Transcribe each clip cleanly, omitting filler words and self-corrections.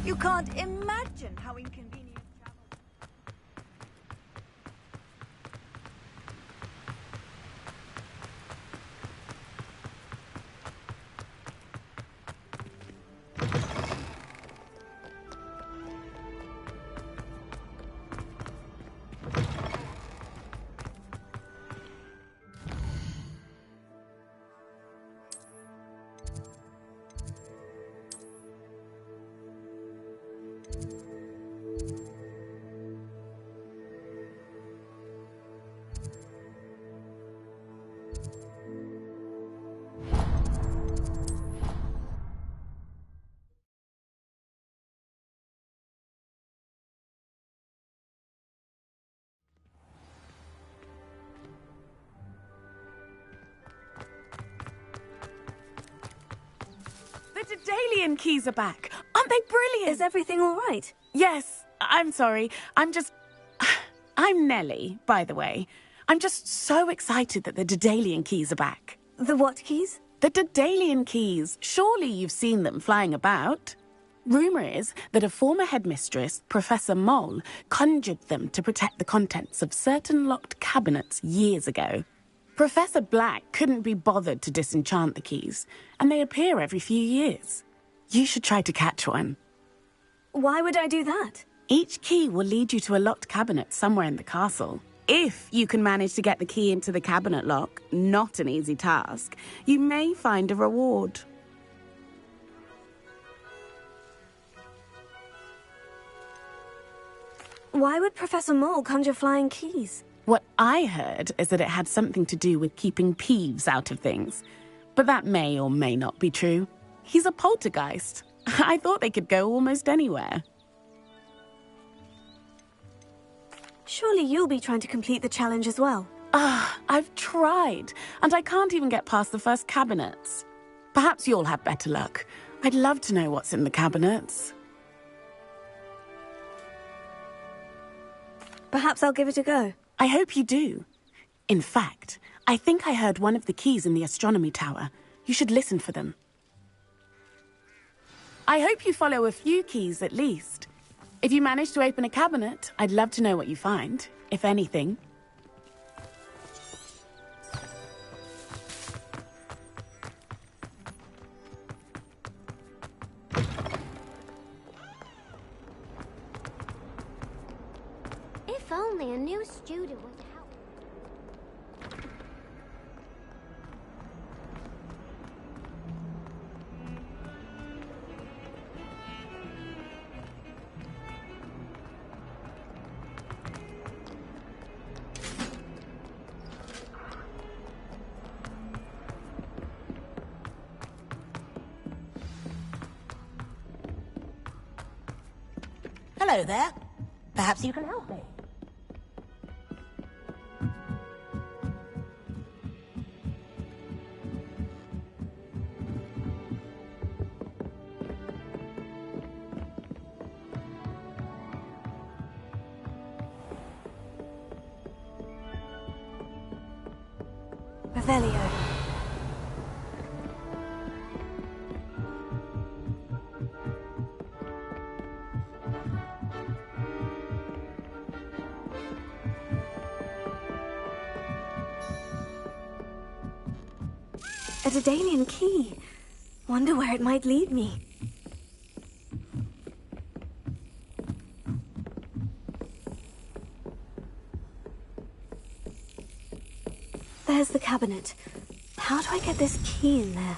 You can't imagine how inconvenient travel... The Daedalian keys are back. Aren't they brilliant? Is everything all right? Yes. I'm sorry. I'm Nellie, by the way. I'm just so excited that the Daedalian keys are back. The what keys? The Daedalian keys. Surely you've seen them flying about. Rumour is that a former headmistress, Professor Mole, conjured them to protect the contents of certain locked cabinets years ago. Professor Black couldn't be bothered to disenchant the keys, and they appear every few years. You should try to catch one. Why would I do that? Each key will lead you to a locked cabinet somewhere in the castle. If you can manage to get the key into the cabinet lock, not an easy task, you may find a reward. Why would Professor Mole conjure flying keys? What I heard is that it had something to do with keeping Peeves out of things. But that may or may not be true. He's a poltergeist. I thought they could go almost anywhere. Surely you'll be trying to complete the challenge as well. I've tried, and I can't even get past the first cabinets. Perhaps you'll have better luck. I'd love to know what's in the cabinets. Perhaps I'll give it a go. I hope you do. In fact, I think I heard one of the keys in the astronomy tower. You should listen for them. I hope you follow a few keys at least. If you manage to open a cabinet, I'd love to know what you find, if anything. If only a new student would help. Hello there. Perhaps you can help me. Revelio. A Daedalian key. Wonder where it might lead me. There's the cabinet. How do I get this key in there?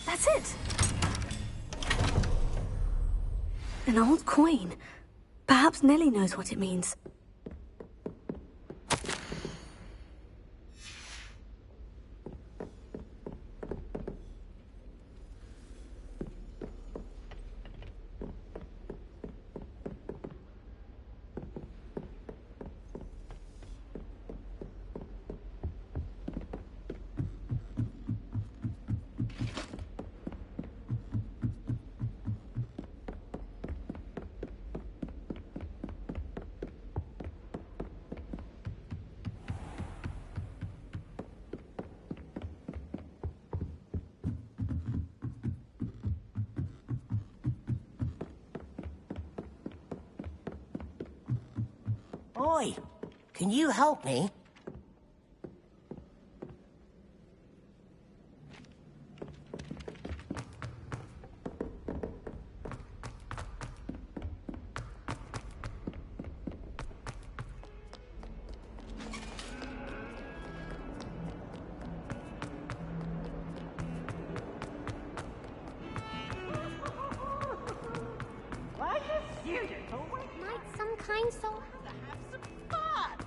That's it! An old coin. Perhaps Nellie knows what it means. Oi, can you help me? Might some kind soul Have some fun.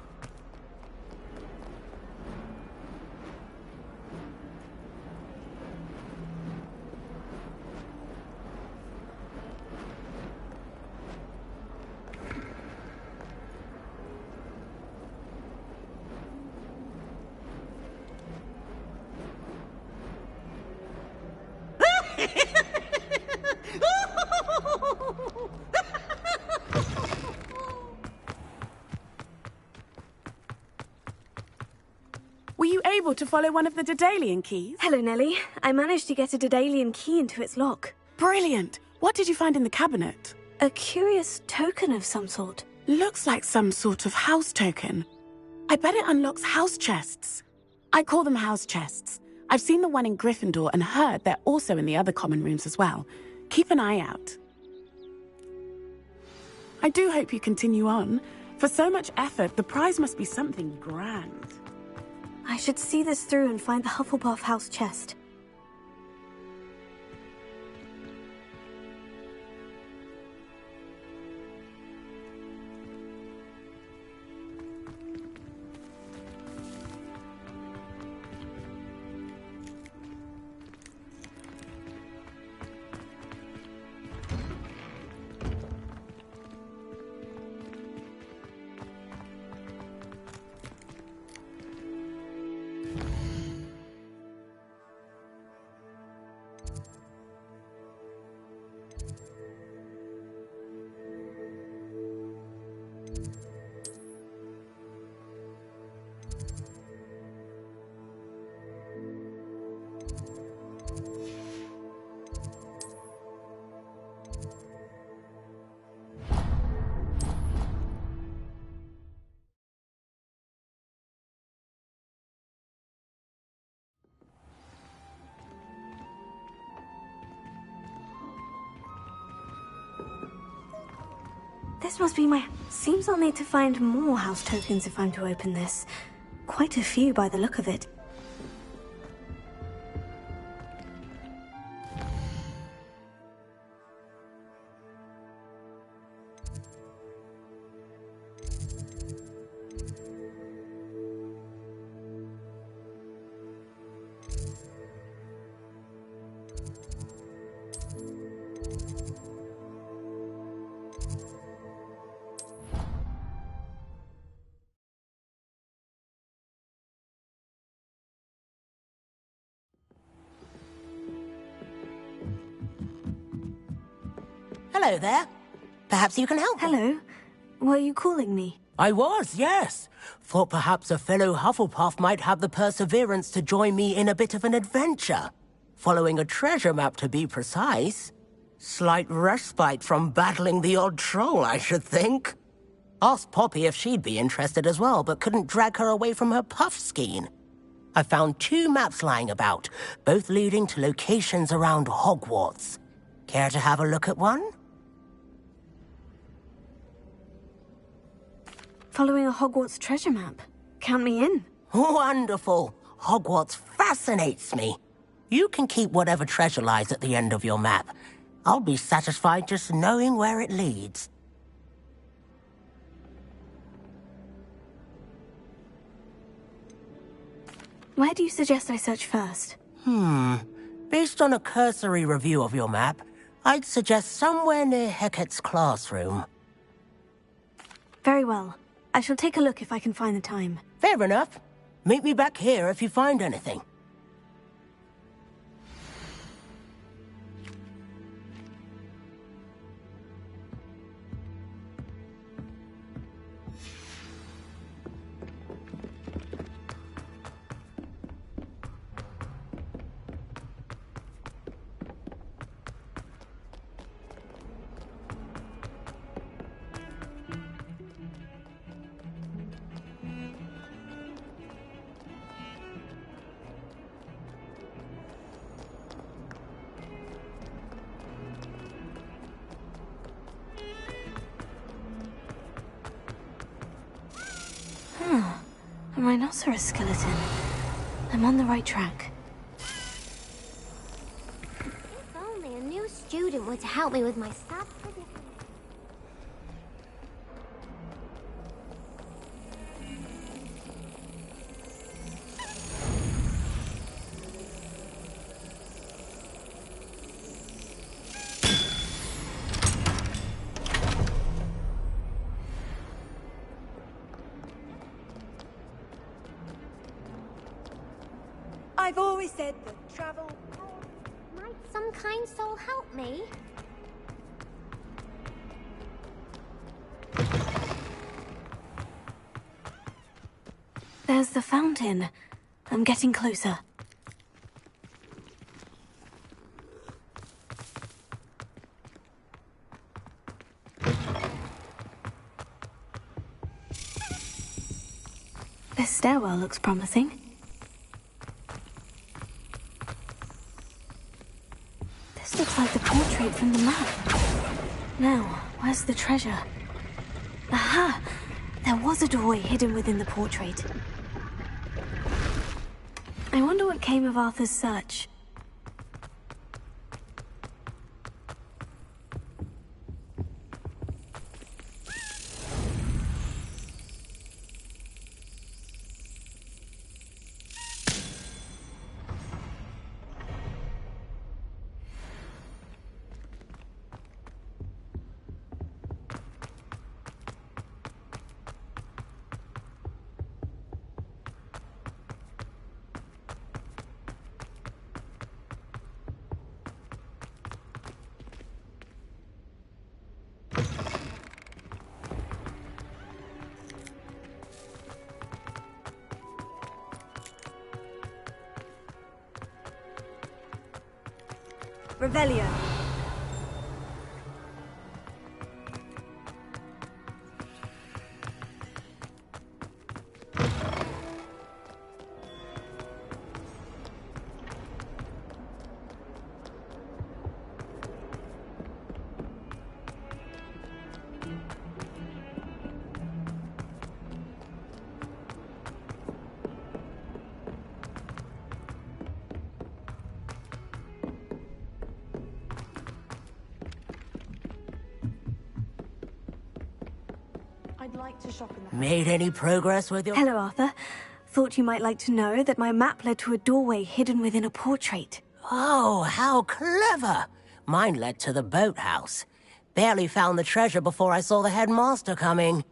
Were you able to follow one of the Daedalian keys? Hello, Nellie. I managed to get a Daedalian key into its lock. Brilliant! What did you find in the cabinet? A curious token of some sort. Looks like some sort of house token. I bet it unlocks house chests. I call them house chests. I've seen the one in Gryffindor and heard they're also in the other common rooms as well. Keep an eye out. I do hope you continue on. For so much effort, the prize must be something grand. I should see this through and find the Hufflepuff house chest. This must be my... Seems I'll need to find more house tokens if I'm to open this. Quite a few by the look of it. Hello there. Perhaps you can help me. Hello. Were you calling me? I was, yes. Thought perhaps a fellow Hufflepuff might have the perseverance to join me in a bit of an adventure. Following a treasure map, to be precise. Slight respite from battling the odd troll, I should think. Asked Poppy if she'd be interested as well, but couldn't drag her away from her puff skein. I found 2 maps lying about, both leading to locations around Hogwarts. Care to have a look at one? Following a Hogwarts treasure map. Count me in. Wonderful. Hogwarts fascinates me. You can keep whatever treasure lies at the end of your map. I'll be satisfied just knowing where it leads. Where do you suggest I search first? Based on a cursory review of your map, I'd suggest somewhere near Hecat's classroom. Very well. I shall take a look if I can find the time. Fair enough. Meet me back here if you find anything. rhinoceros skeleton. I'm on the right track. If only a new student were to help me with my sad predicament. I've always said that travel... Might some kind soul help me? There's the fountain. I'm getting closer. This stairwell looks promising. This looks like the portrait from the map. Now, where's the treasure? Aha! There was a doorway hidden within the portrait. I wonder what came of Arthur's search. Revelio. I'd like to shop in the... Made any progress with your... Hello, Arthur. Thought you might like to know that my map led to a doorway hidden within a portrait. Oh, how clever! Mine led to the boathouse. Barely found the treasure before I saw the headmaster coming.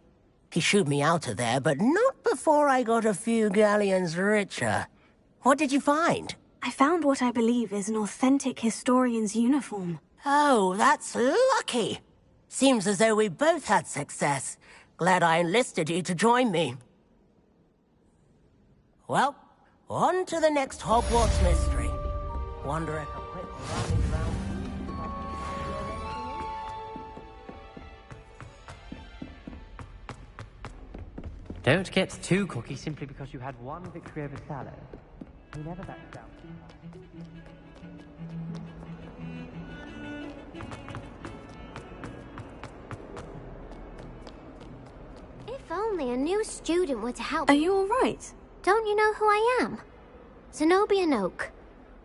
He shooed me out of there, but not before I got a few galleons richer. What did you find? I found what I believe is an authentic historian's uniform. Oh, that's lucky. Seems as though we both had success. Glad I enlisted you to join me. Well, on to the next Hogwarts mystery. Wonder if a quick running round... Don't get too cocky simply because you had one victory over Sallow. We never back down. If only a new student were to help Are me. you all right? Don't you know who I am? Zenobia Noak.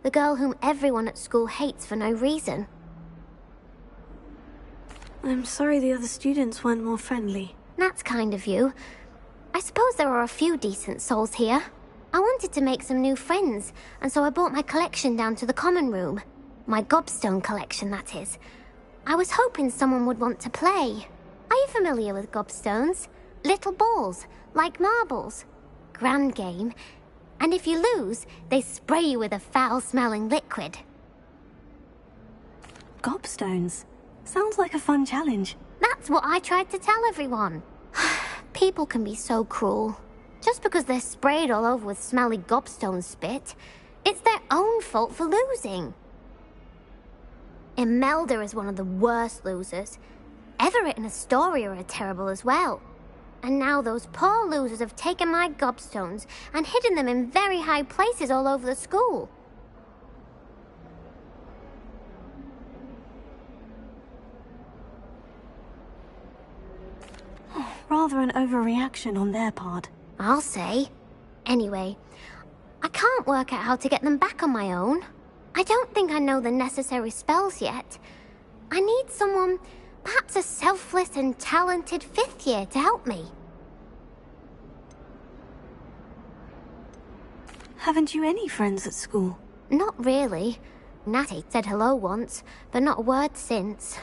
The girl whom everyone at school hates for no reason. I'm sorry the other students weren't more friendly. That's kind of you. I suppose there are a few decent souls here. I wanted to make some new friends, and so I brought my collection down to the common room. My gobstone collection, that is. I was hoping someone would want to play. Are you familiar with gobstones? Little balls, like marbles. Grand game. And if you lose, they spray you with a foul-smelling liquid. Gobstones. Sounds like a fun challenge. That's what I tried to tell everyone. People can be so cruel. Just because they're sprayed all over with smelly gobstone spit, it's their own fault for losing. Imelda is one of the worst losers. Everett and Astoria are terrible as well. And now those poor losers have taken my gobstones and hidden them in very high places all over the school. Rather an overreaction on their part. I'll say. Anyway, I can't work out how to get them back on my own. I don't think I know the necessary spells yet. I need someone, perhaps a selfless and talented 5th year to help me. Haven't you any friends at school? Not really. Natty said hello once, but not a word since.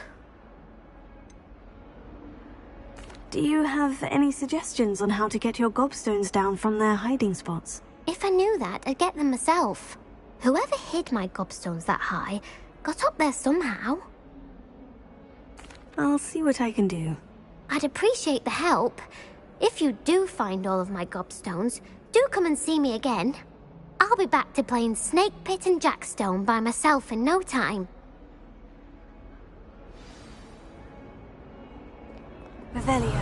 Do you have any suggestions on how to get your gobstones down from their hiding spots? If I knew that, I'd get them myself. Whoever hid my gobstones that high got up there somehow. I'll see what I can do. I'd appreciate the help. If you do find all of my gobstones, do come and see me again. I'll be back to playing Snake Pit and Jackstone by myself in no time. Revelio.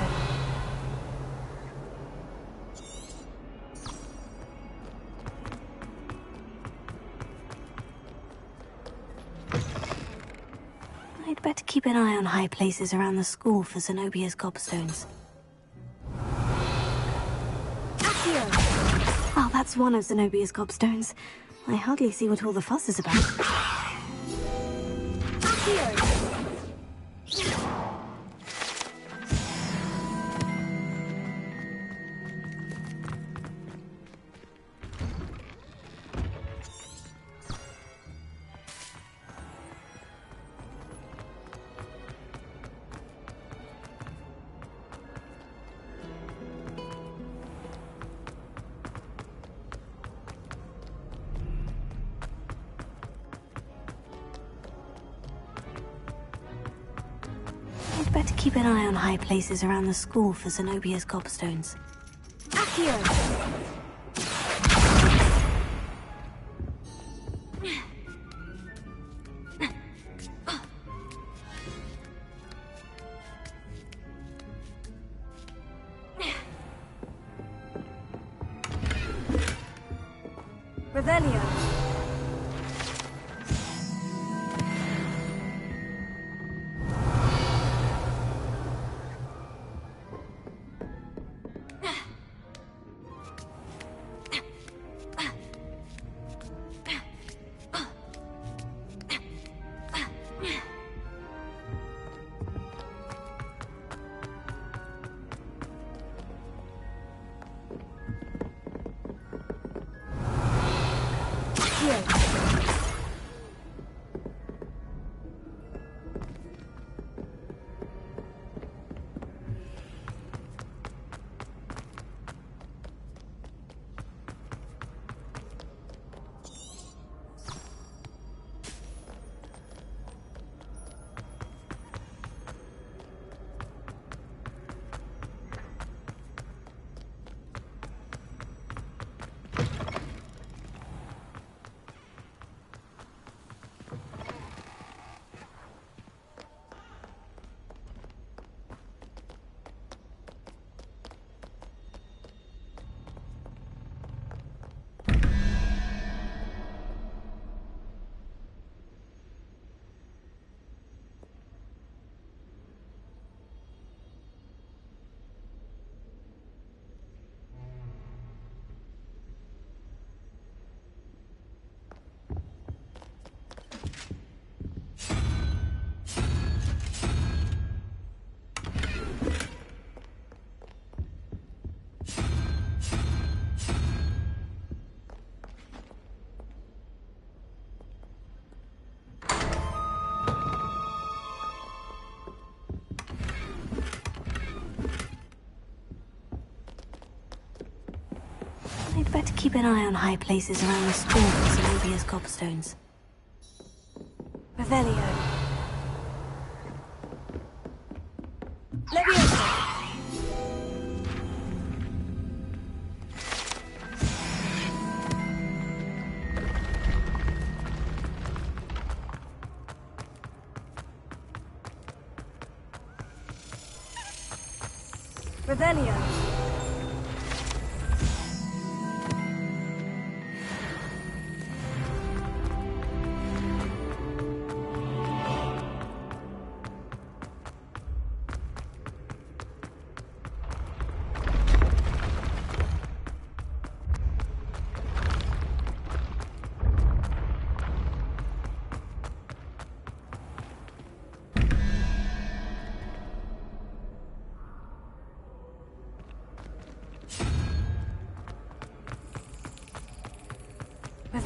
I'd better keep an eye on high places around the school for Zenobia's gobstones. Oh, that's one of Zenobia's gobstones. I hardly see what all the fuss is about. I'd better keep an eye on high places around the school for Zenobia's gobstones. Revelio. I'd better keep an eye on high places around the school for Zenobia's gobstones. Revelio. Revelio.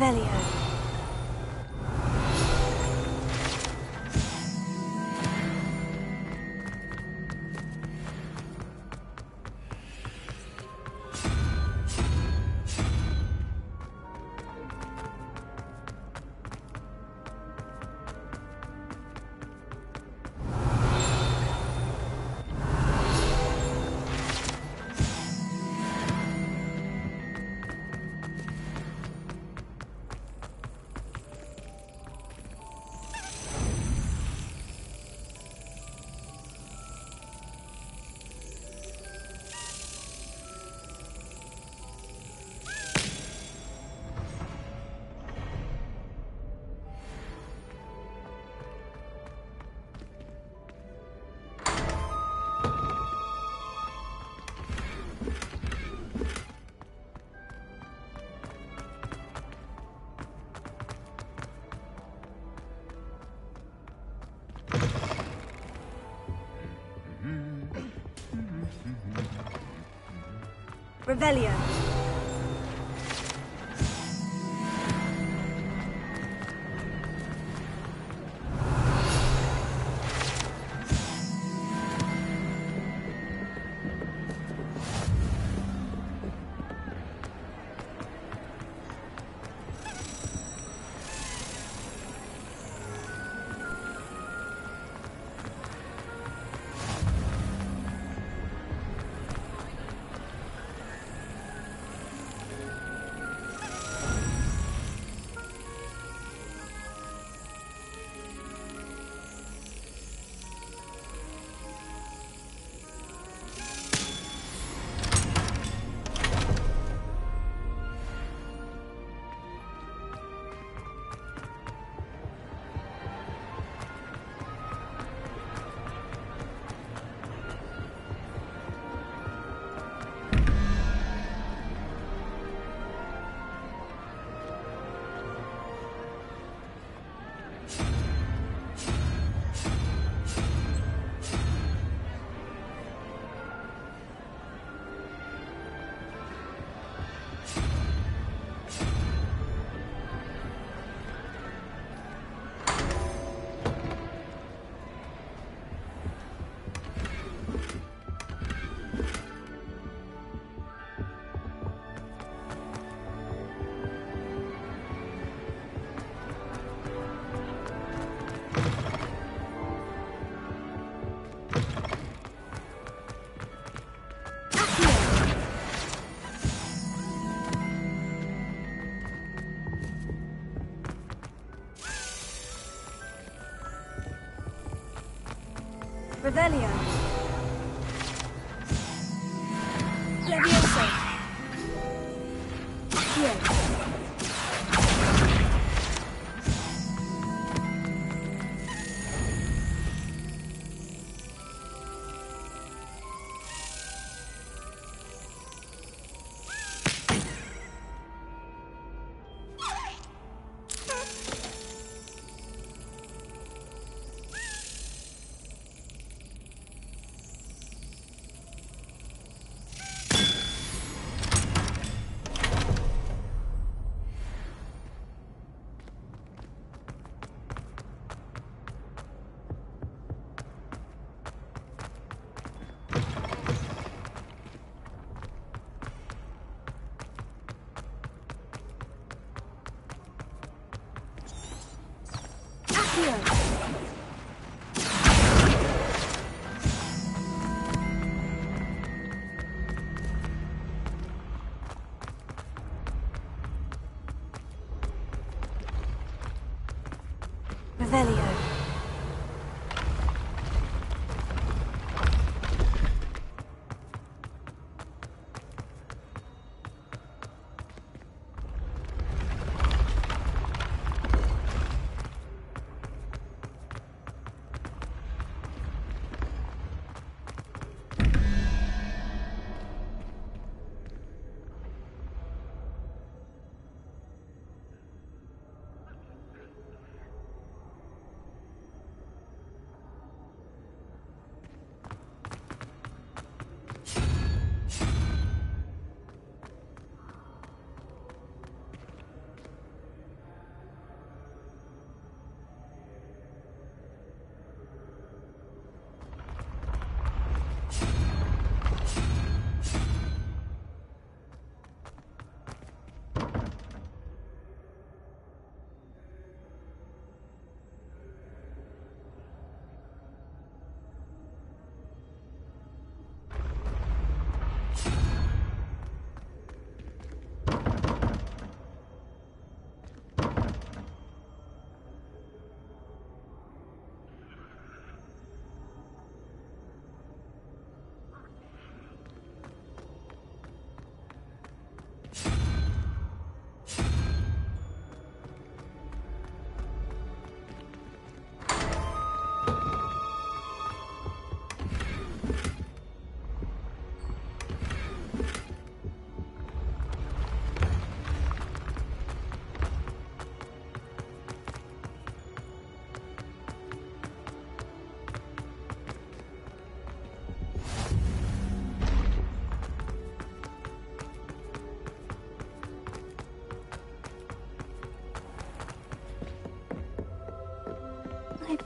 Revelio. Revelio. Revelio. Levioso. Here.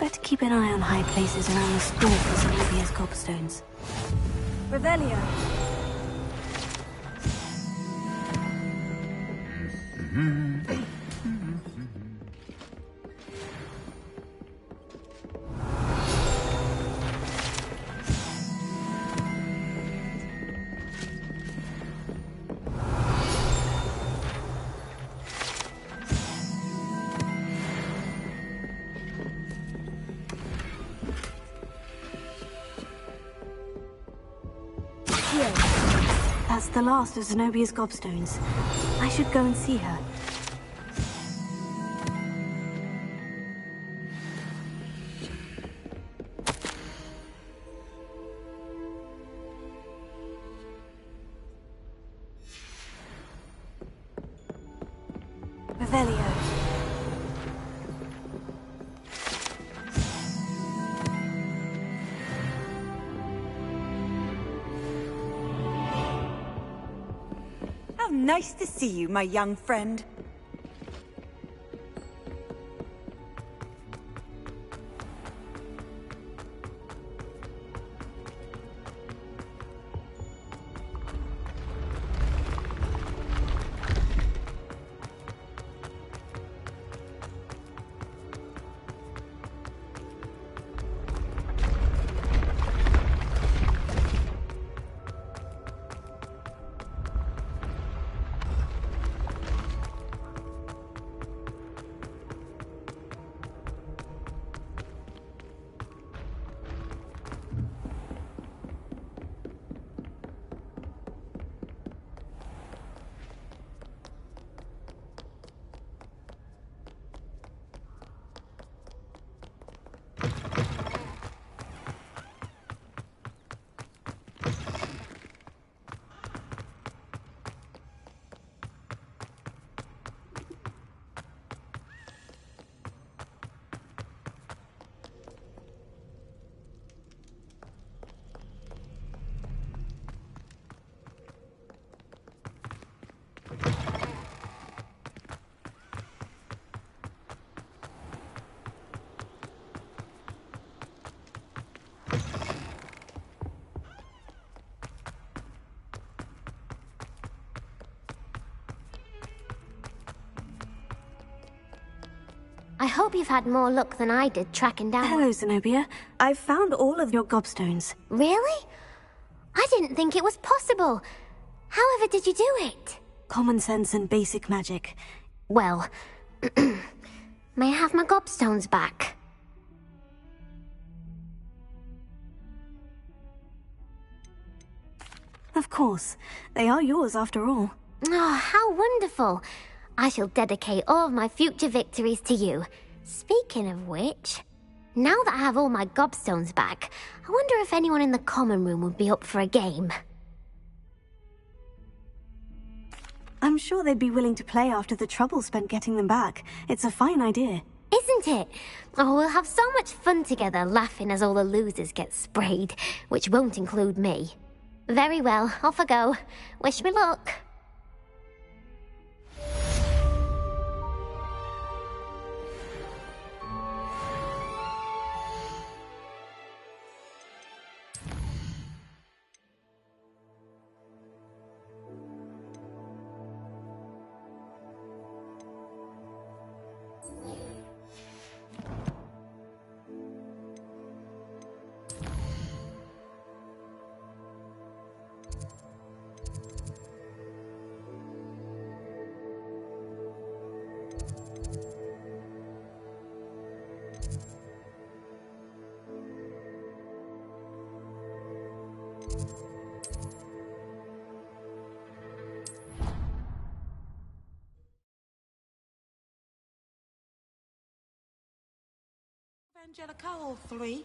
better keep an eye on high places around the school for Zenobia's gobstones. Revelio. That's the last of Zenobia's gobstones. I should go and see her. Revelio. How nice to see you, my young friend. I hope you've had more luck than I did tracking down... Hello, Zenobia. I've found all of your gobstones. Really? I didn't think it was possible. However did you do it? Common sense and basic magic. Well, may I have my gobstones back? Of course. They are yours after all. Oh, how wonderful. I shall dedicate all of my future victories to you. Speaking of which, now that I have all my gobstones back, I wonder if anyone in the common room would be up for a game. I'm sure they'd be willing to play after the trouble spent getting them back. It's a fine idea. Isn't it? Oh, we'll have so much fun together laughing as all the losers get sprayed, which won't include me. Very well, off I go. Wish me luck. Angelica, all three.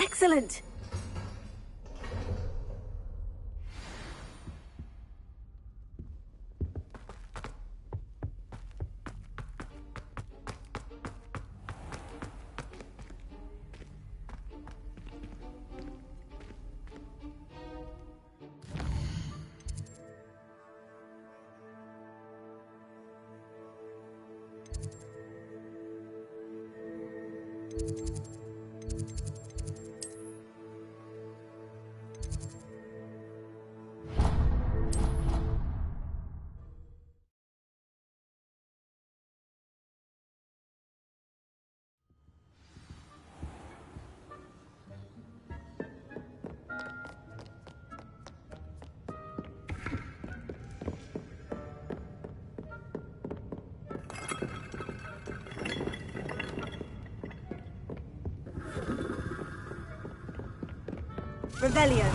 Excellent! Revelio.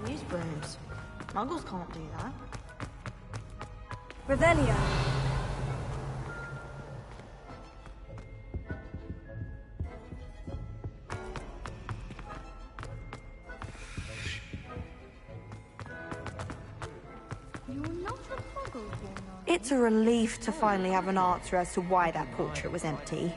Use brooms. Muggles can't do that. Revelio. It's a relief to finally have an answer as to why that portrait was empty.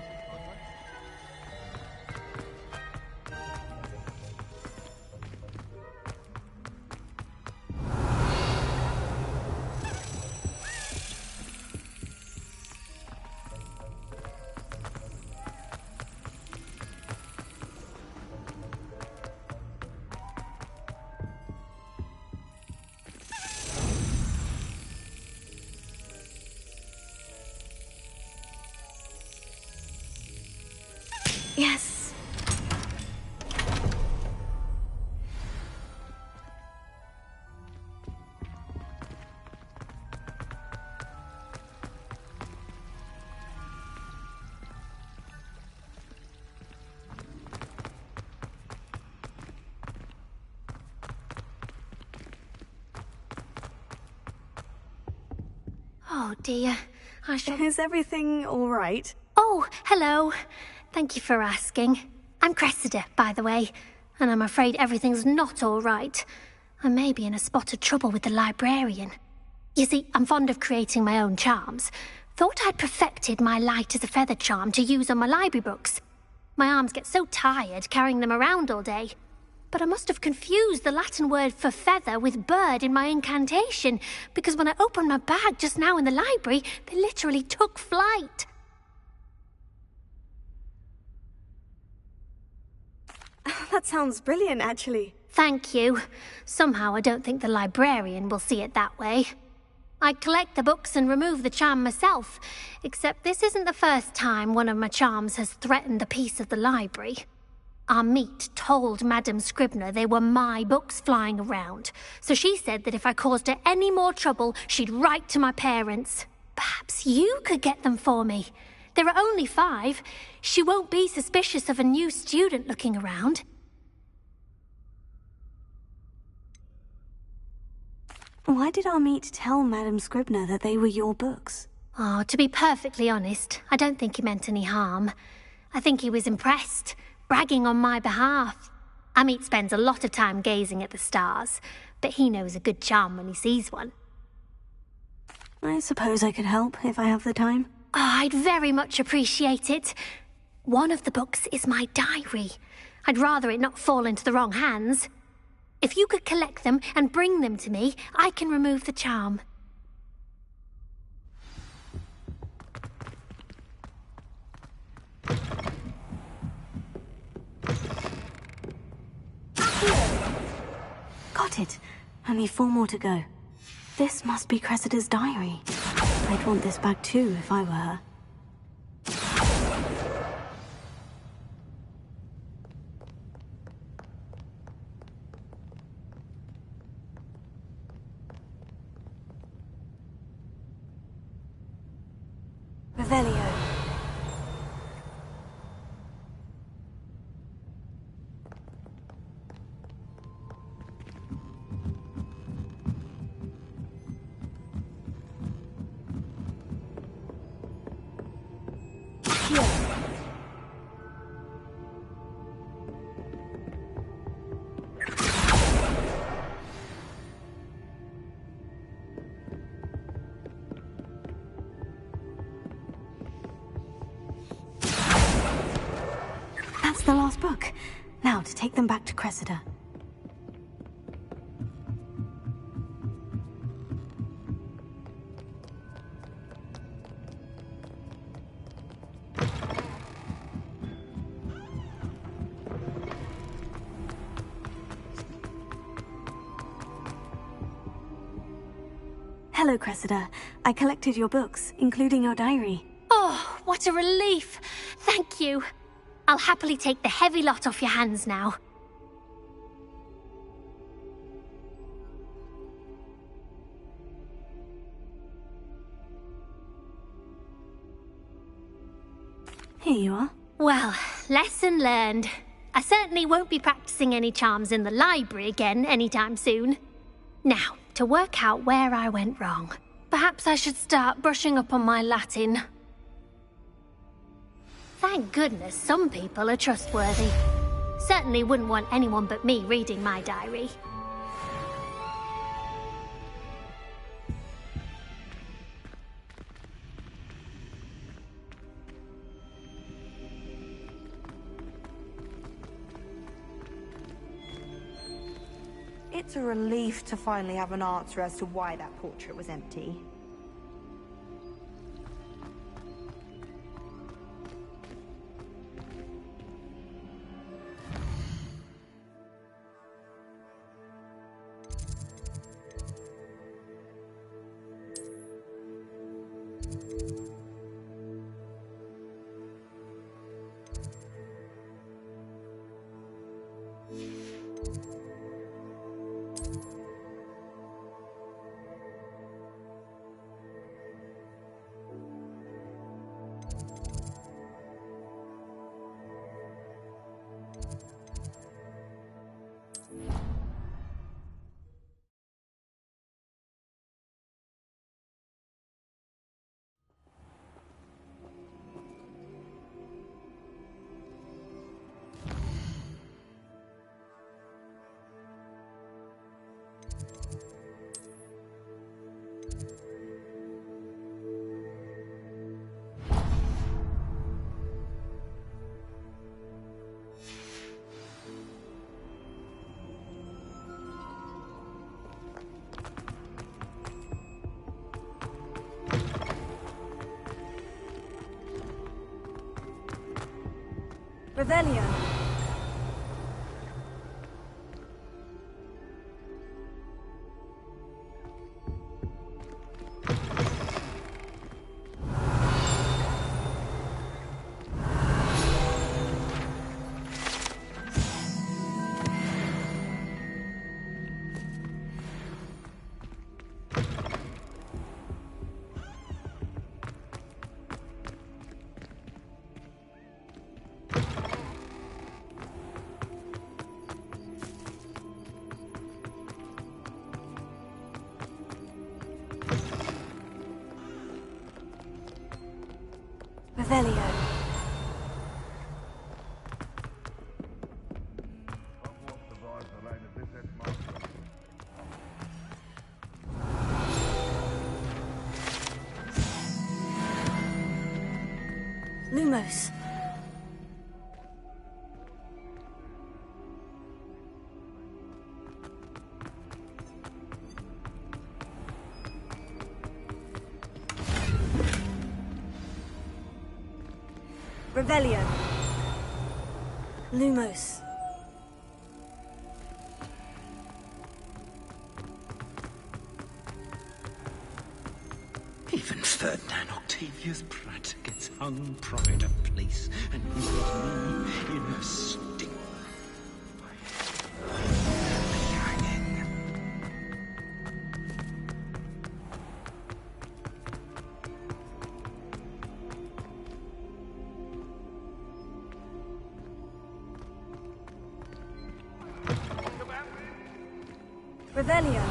Yes. Oh dear, I shall... Is everything all right? Oh, hello. Thank you for asking. I'm Cressida, by the way, and I'm afraid everything's not all right. I may be in a spot of trouble with the librarian. You see, I'm fond of creating my own charms. Thought I'd perfected my light as a feather charm to use on my library books. My arms get so tired carrying them around all day. But I must have confused the Latin word for feather with bird in my incantation, because when I opened my bag just now in the library, they literally took flight. That sounds brilliant, actually. Thank you. Somehow I don't think the librarian will see it that way. I'd collect the books and remove the charm myself, except this isn't the first time one of my charms has threatened the peace of the library. Our meet told Madame Scribner they were my books flying around, so she said that if I caused her any more trouble, she'd write to my parents. Perhaps you could get them for me. There are only 5. She won't be suspicious of a new student looking around. Why did our meet tell Madame Scribner that they were your books? Oh, to be perfectly honest, I don't think he meant any harm. I think he was impressed, bragging on my behalf. Amit spends a lot of time gazing at the stars, but he knows a good charm when he sees one. I suppose I could help if I have the time. Oh, I'd very much appreciate it. One of the books is my diary. I'd rather it not fall into the wrong hands. If you could collect them and bring them to me, I can remove the charm. Got it. Only 4 more to go. This must be Cressida's diary. I'd want this back too if I were her. Revelio. That's the last book. Now to take them back to Cressida. Hello, Cressida. I collected your books, including your diary. Oh, what a relief! Thank you. I'll happily take the heavy lot off your hands now. Here you are. Well, lesson learned. I certainly won't be practicing any charms in the library again anytime soon. Now, to work out where I went wrong. Perhaps I should start brushing up on my Latin. Thank goodness some people are trustworthy. Certainly wouldn't want anyone but me reading my diary. It's a relief to finally have an answer as to why that portrait was empty. Revelio. Revelio. Lumos. Revelio. Lumos. Ferdinand Octavius Pratt gets hung pride of place, and he put me in a sting. Hanging. Revelio.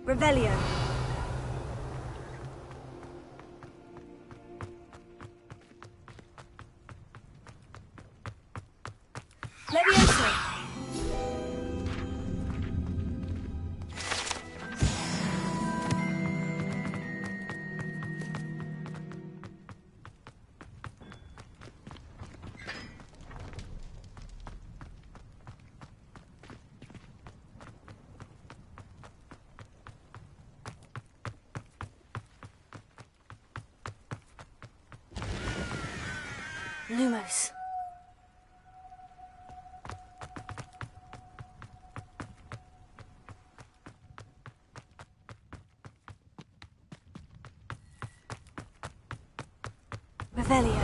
Revelio. Levioso. Lumos. Revelio.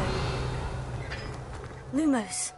Lumos.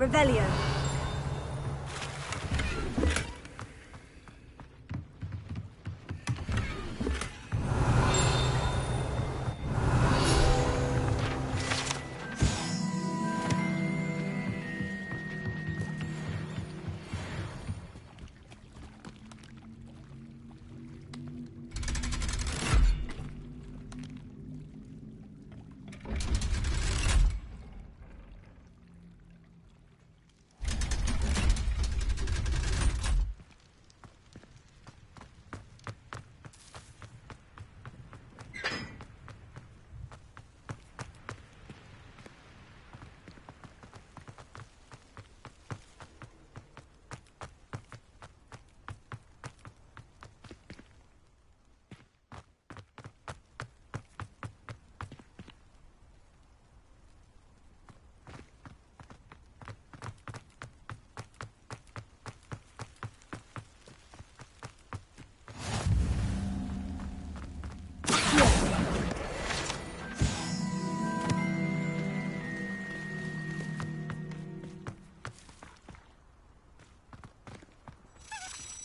Revelio.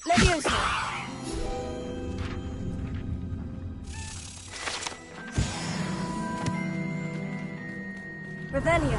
Levioso. Revelio.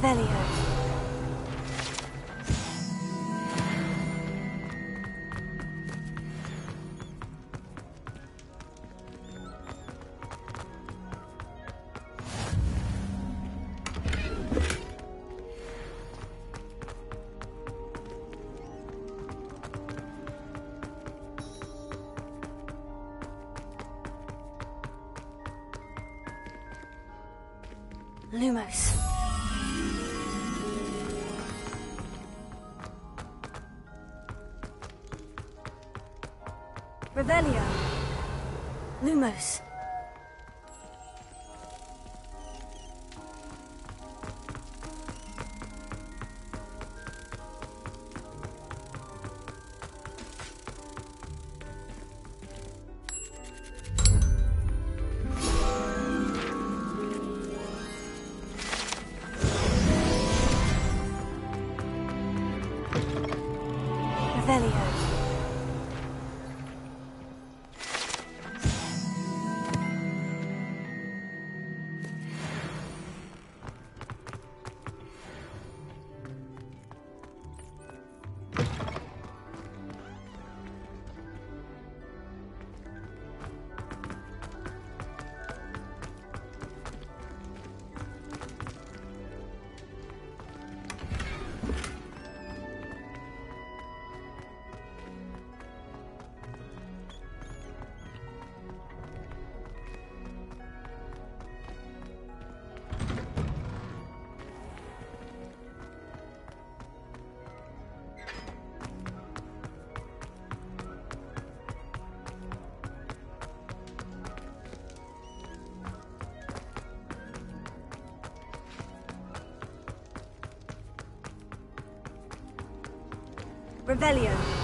Revelio. Lumos. Revelio. Lumos. Revelio. Revelio.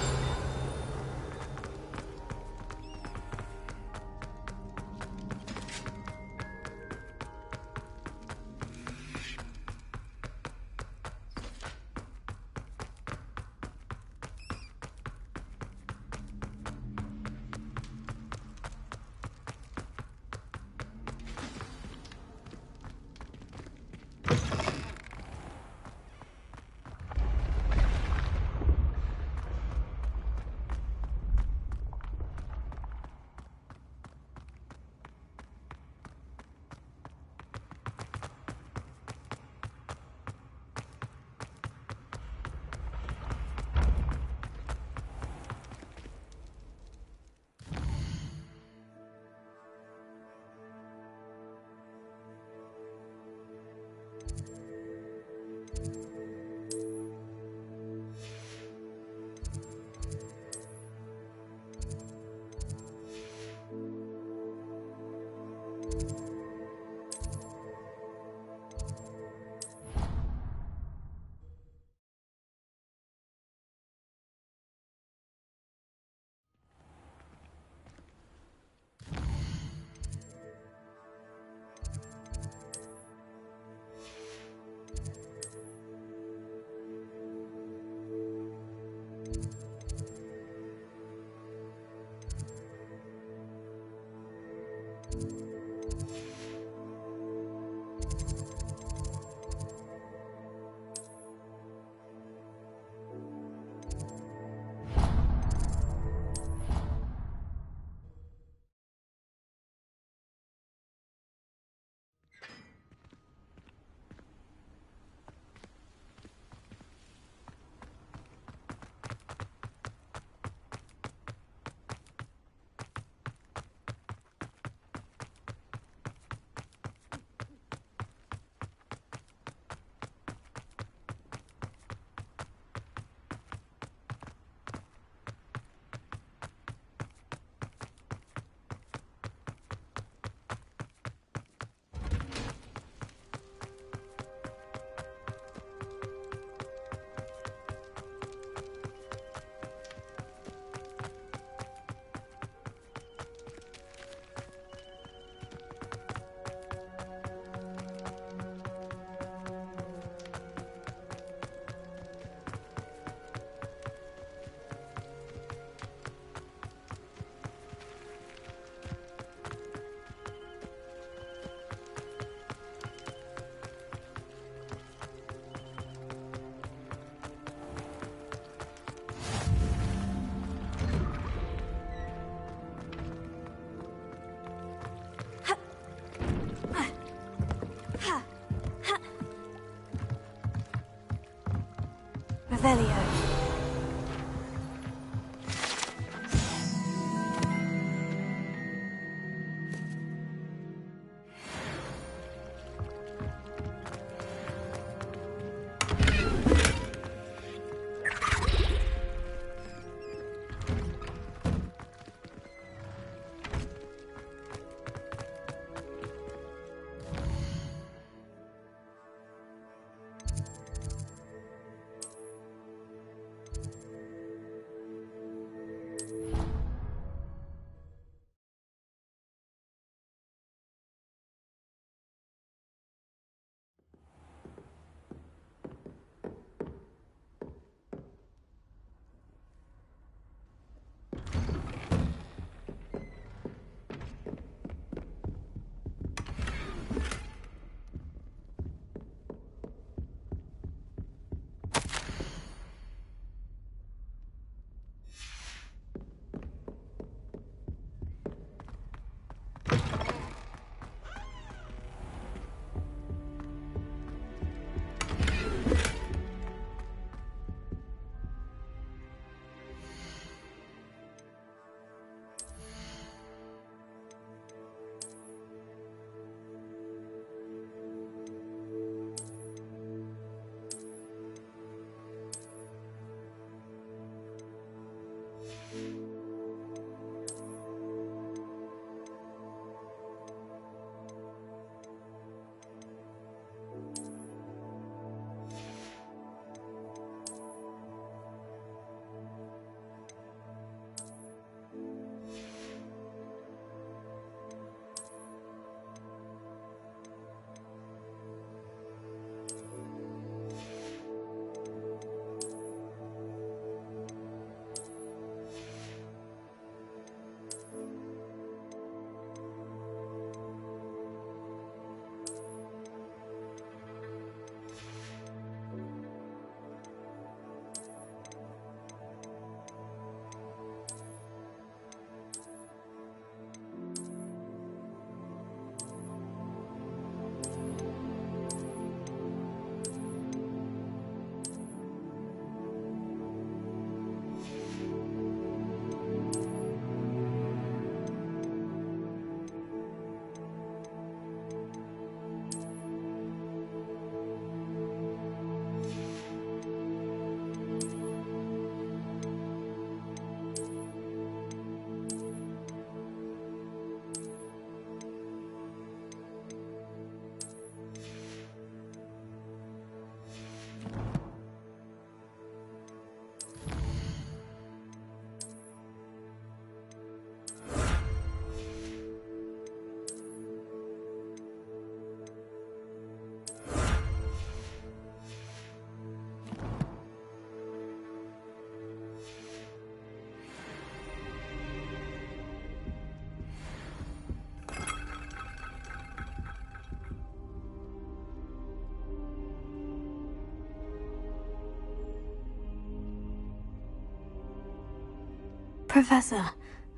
Professor,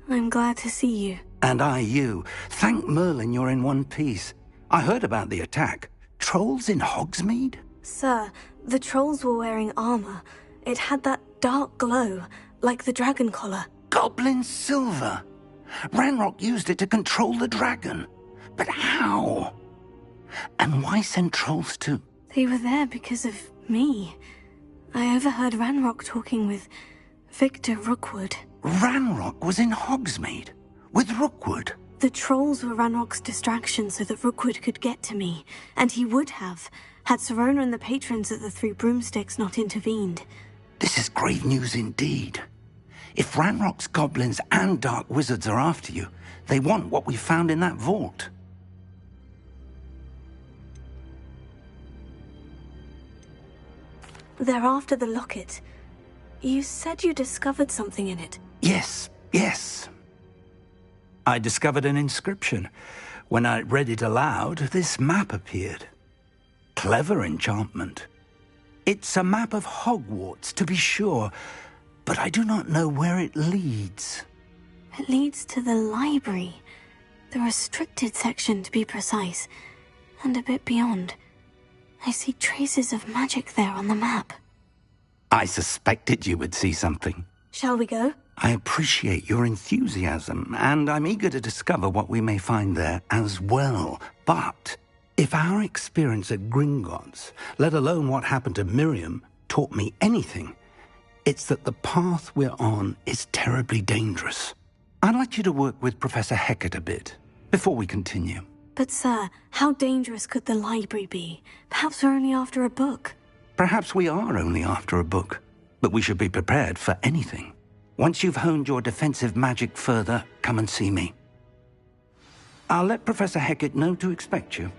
I'm glad to see you. And I you. Thank Merlin you're in one piece. I heard about the attack. Trolls in Hogsmeade? Sir, the trolls were wearing armor. It had that dark glow, like the dragon collar. Goblin silver. Ranrock used it to control the dragon. But how? And why send trolls to... They were there because of me. I overheard Ranrock talking with Victor Rookwood. Ranrock was in Hogsmeade? With Rookwood? The trolls were Ranrock's distraction so that Rookwood could get to me. And he would have, had Serona and the patrons at the Three Broomsticks not intervened. This is grave news indeed. If Ranrock's goblins and dark wizards are after you, they want what we found in that vault. They're after the locket. You said you discovered something in it. Yes. I discovered an inscription. When I read it aloud, this map appeared. Clever enchantment. It's a map of Hogwarts, to be sure, but I do not know where it leads. It leads to the library. The restricted section, to be precise. And a bit beyond. I see traces of magic there on the map. I suspected you would see something. Shall we go? I appreciate your enthusiasm, and I'm eager to discover what we may find there as well. But if our experience at Gringotts, let alone what happened to Miriam, taught me anything, it's that the path we're on is terribly dangerous. I'd like you to work with Professor Hecat a bit, before we continue. But sir, how dangerous could the library be? Perhaps we're only after a book. Perhaps we are only after a book, but we should be prepared for anything. Once you've honed your defensive magic further, come and see me. I'll let Professor Hecat know to expect you.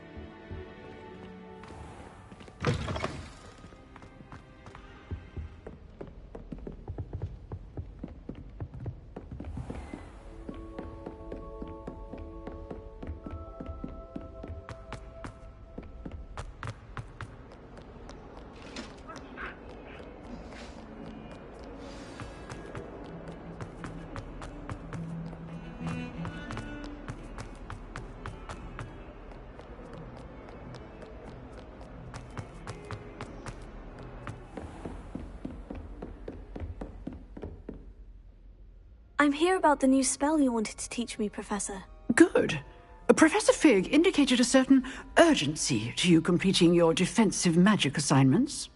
I'm here about the new spell you wanted to teach me, Professor. Good. Professor Fig indicated a certain urgency to you completing your defensive magic assignments.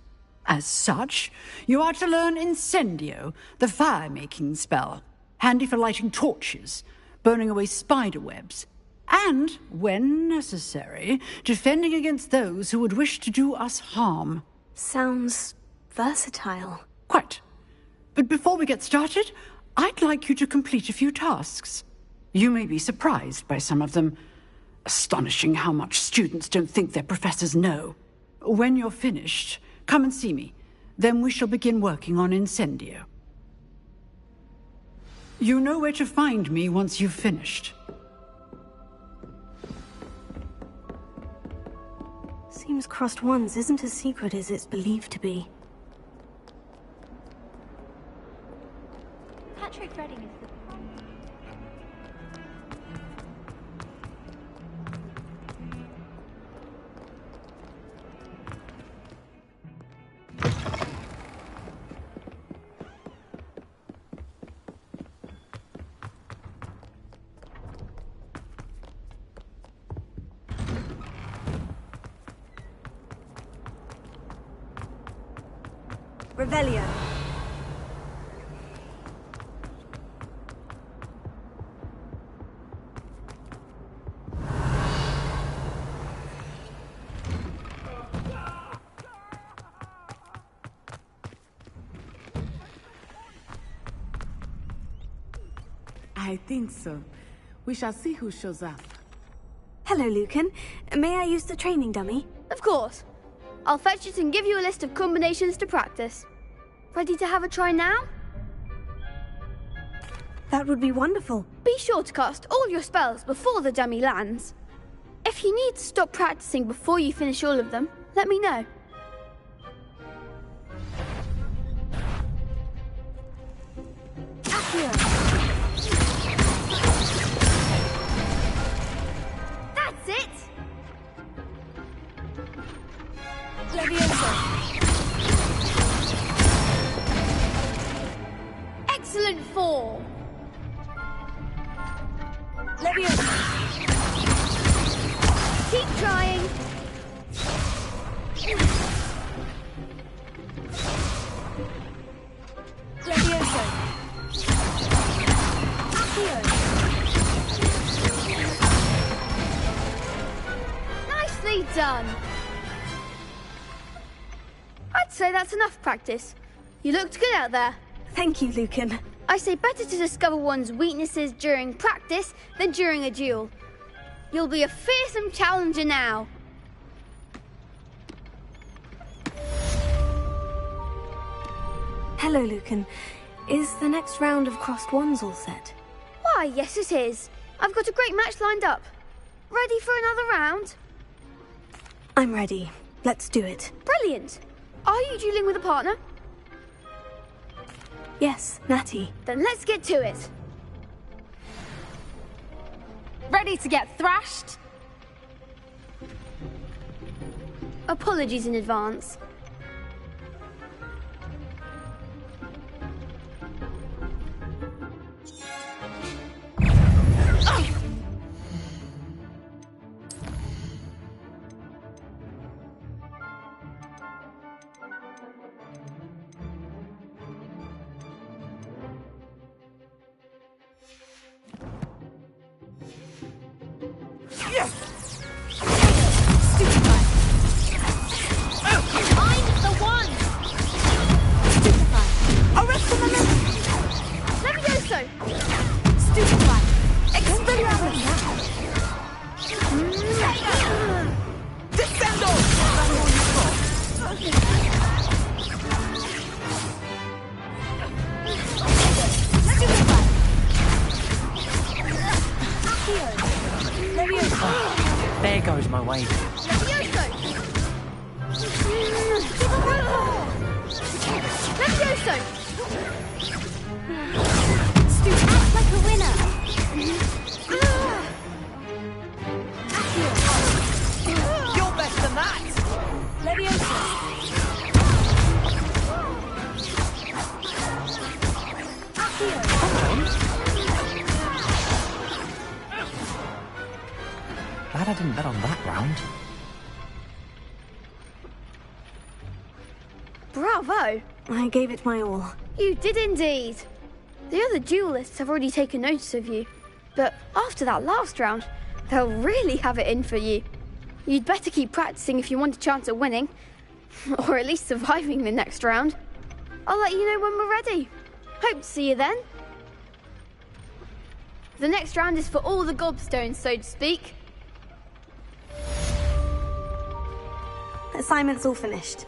As such, you are to learn Incendio, the fire-making spell, handy for lighting torches, burning away spider webs, and, when necessary, defending against those who would wish to do us harm. Sounds versatile. Quite. But before we get started, I'd like you to complete a few tasks. You may be surprised by some of them. Astonishing how much students don't think their professors know. When you're finished, come and see me. Then we shall begin working on Incendio. You know where to find me once you've finished. Seems Crossed Wands isn't as secret as it's believed to be. Patrick Redding is the... Revelio. I think so. We shall see who shows up. Hello, Lucan. May I use the training dummy? Of course. I'll fetch it and give you a list of combinations to practice. Ready to have a try now? That would be wonderful. Be sure to cast all your spells before the dummy lands. If you need to stop practicing before you finish all of them, let me know. Accio! more. Leviosa! Keep trying. Leviosa! Accio! Nicely done. I'd say that's enough practice. You looked good out there. Thank you, Lucan. I say better to discover one's weaknesses during practice than during a duel. You'll be a fearsome challenger now. Hello, Lucan. Is the next round of crossed wands all set? Why, yes it is. I've got a great match lined up. Ready for another round? I'm ready. Let's do it. Brilliant. Are you dueling with a partner? Yes, Natty. Then let's get to it. Ready to get thrashed? Apologies in advance. There goes my wave. Levioso! Stu, act like a winner. You're better than that! Leviosa! Glad I didn't bet on that round. Bravo! I gave it my all. You did indeed. The other duelists have already taken notice of you, but after that last round, they'll really have it in for you. You'd better keep practicing if you want a chance at winning, or at least surviving the next round. I'll let you know when we're ready. Hope to see you then. The next round is for all the gobstones, so to speak. Assignment's all finished.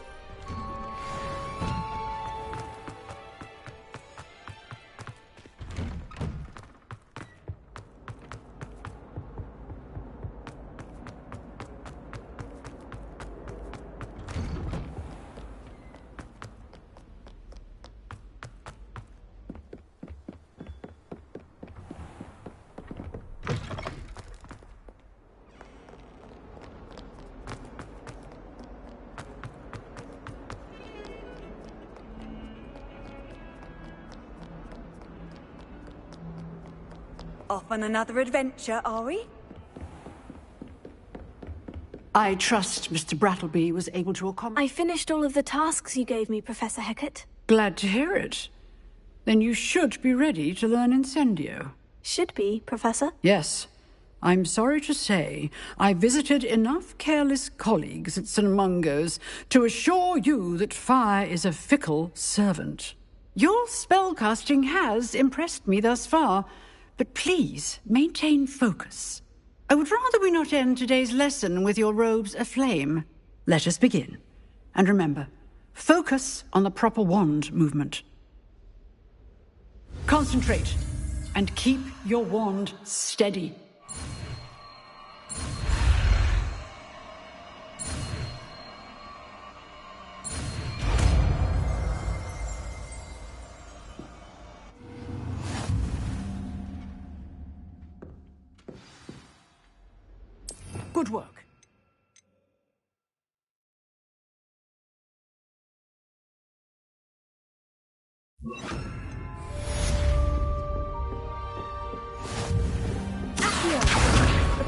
Off on another adventure, are we? I trust Mr. Brattleby was able to accommodate. I finished all of the tasks you gave me, Professor Hecat. Glad to hear it. Then you should be ready to learn Incendio. Should be, Professor. Yes. I'm sorry to say I visited enough careless colleagues at St. Mungo's to assure you that fire is a fickle servant. Your spellcasting has impressed me thus far, but please maintain focus. I would rather we not end today's lesson with your robes aflame. Let us begin. And remember, focus on the proper wand movement. Concentrate and keep your wand steady. Good work.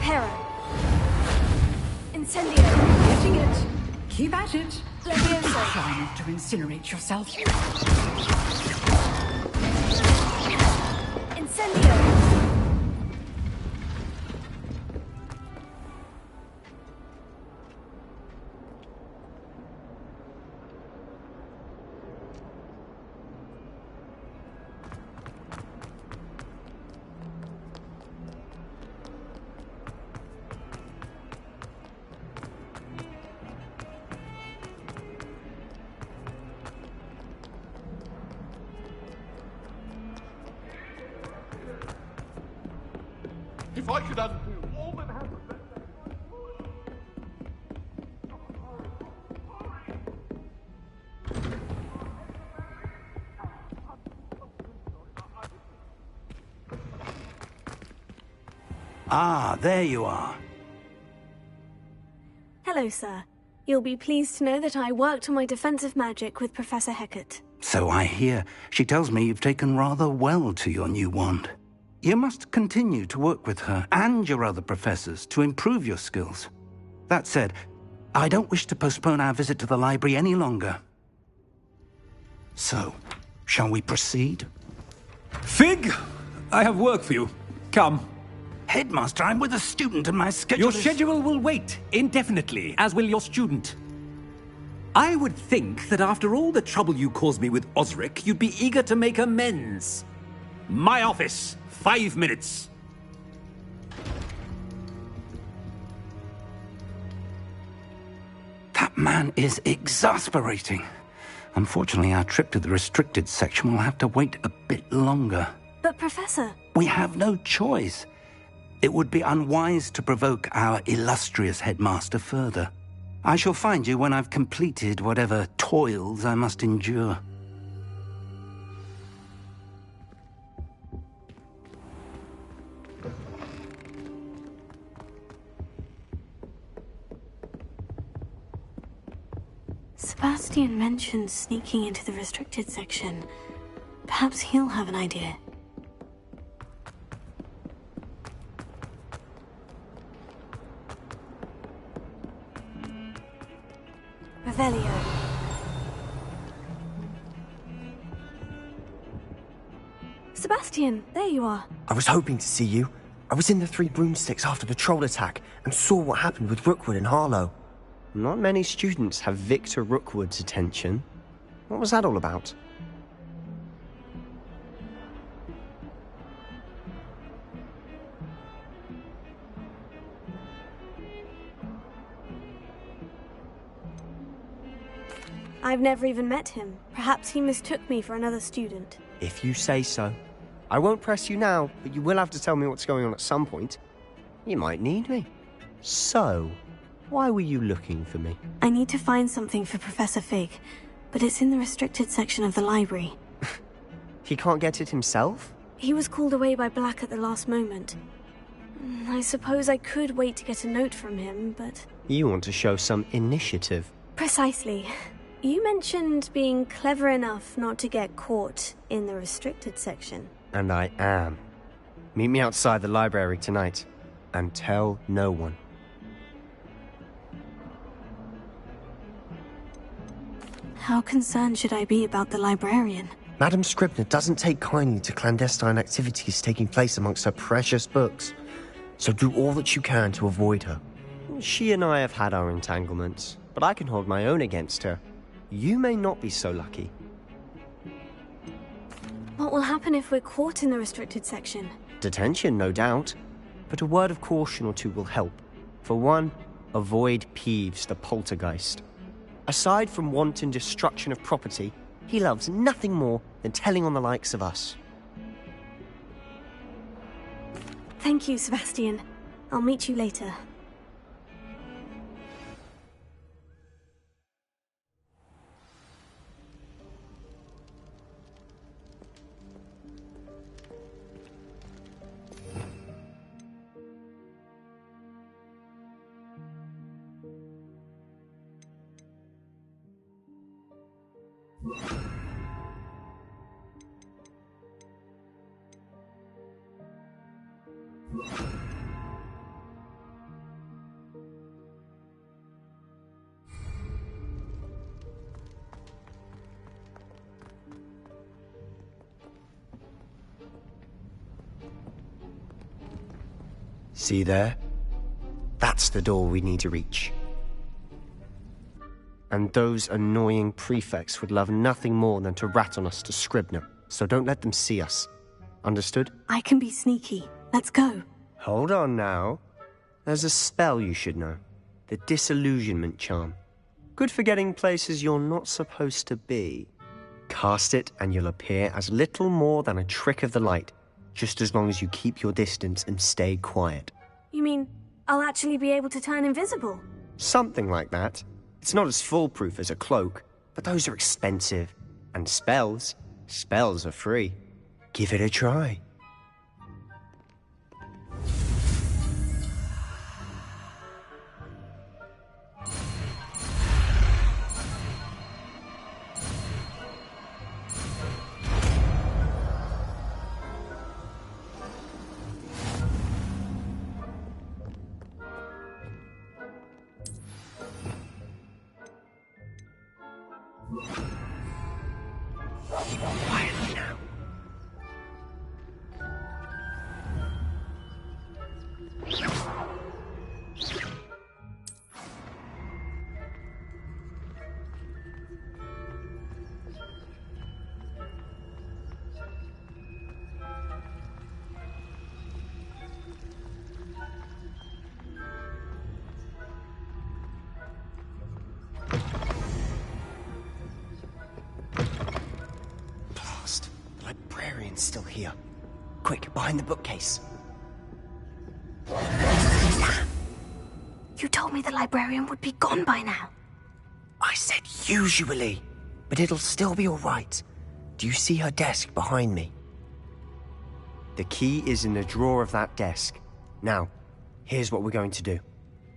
Reparo. Incendio. Getting it. Keep at it. Levioso. Try not to incinerate yourself. Incendio. If I could undo all that happened... Ah, there you are. Hello, sir. You'll be pleased to know that I worked on my defensive magic with Professor Hecat. So I hear. She tells me you've taken rather well to your new wand. You must continue to work with her and your other professors to improve your skills. That said, I don't wish to postpone our visit to the library any longer. So, shall we proceed? Fig, I have work for you. Come. Headmaster, I'm with a student and my schedule Your schedule will wait indefinitely, as will your student. I would think that after all the trouble you caused me with Osric, you'd be eager to make amends. My office, 5 minutes. That man is exasperating. Unfortunately, our trip to the restricted section will have to wait a bit longer. But, Professor... We have no choice. It would be unwise to provoke our illustrious headmaster further. I shall find you when I've completed whatever toils I must endure. Sebastian mentioned sneaking into the restricted section. Perhaps he'll have an idea. Revelio. Sebastian, there you are. I was hoping to see you. I was in the Three Broomsticks after the troll attack and saw what happened with Rookwood and Harlow. Not many students have Victor Rookwood's attention. What was that all about? I've never even met him. Perhaps he mistook me for another student. If you say so. I won't press you now, but you will have to tell me what's going on at some point. You might need me. So, why were you looking for me? I need to find something for Professor Fig, but it's in the restricted section of the library. He can't get it himself? He was called away by Black at the last moment. I suppose I could wait to get a note from him, but... You want to show some initiative. Precisely. You mentioned being clever enough not to get caught in the restricted section. And I am. Meet me outside the library tonight, and tell no one. How concerned should I be about the librarian? Madame Scribner doesn't take kindly to clandestine activities taking place amongst her precious books. So do all that you can to avoid her. She and I have had our entanglements, but I can hold my own against her. You may not be so lucky. What will happen if we're caught in the restricted section? Detention, no doubt. But a word of caution or two will help. For one, avoid Peeves, the poltergeist. Aside from wanton destruction of property, he loves nothing more than telling on the likes of us. Thank you, Sebastian. I'll meet you later. See there? That's the door we need to reach. And those annoying prefects would love nothing more than to rat on us to Scribner, so don't let them see us. Understood? I can be sneaky. Let's go. Hold on now. There's a spell you should know. The Disillusionment Charm. Good for getting places you're not supposed to be. Cast it and you'll appear as little more than a trick of the light, just as long as you keep your distance and stay quiet. You mean I'll actually be able to turn invisible? Something like that. It's not as foolproof as a cloak, but those are expensive. And spells are free. Give it a try. Quietly now. Blast. The librarian's still here. Quick, behind the bookcase. You told me the librarian would be gone by now. I said usually, but it'll still be all right. Do you see her desk behind me? The key is in the drawer of that desk. Now, here's what we're going to do.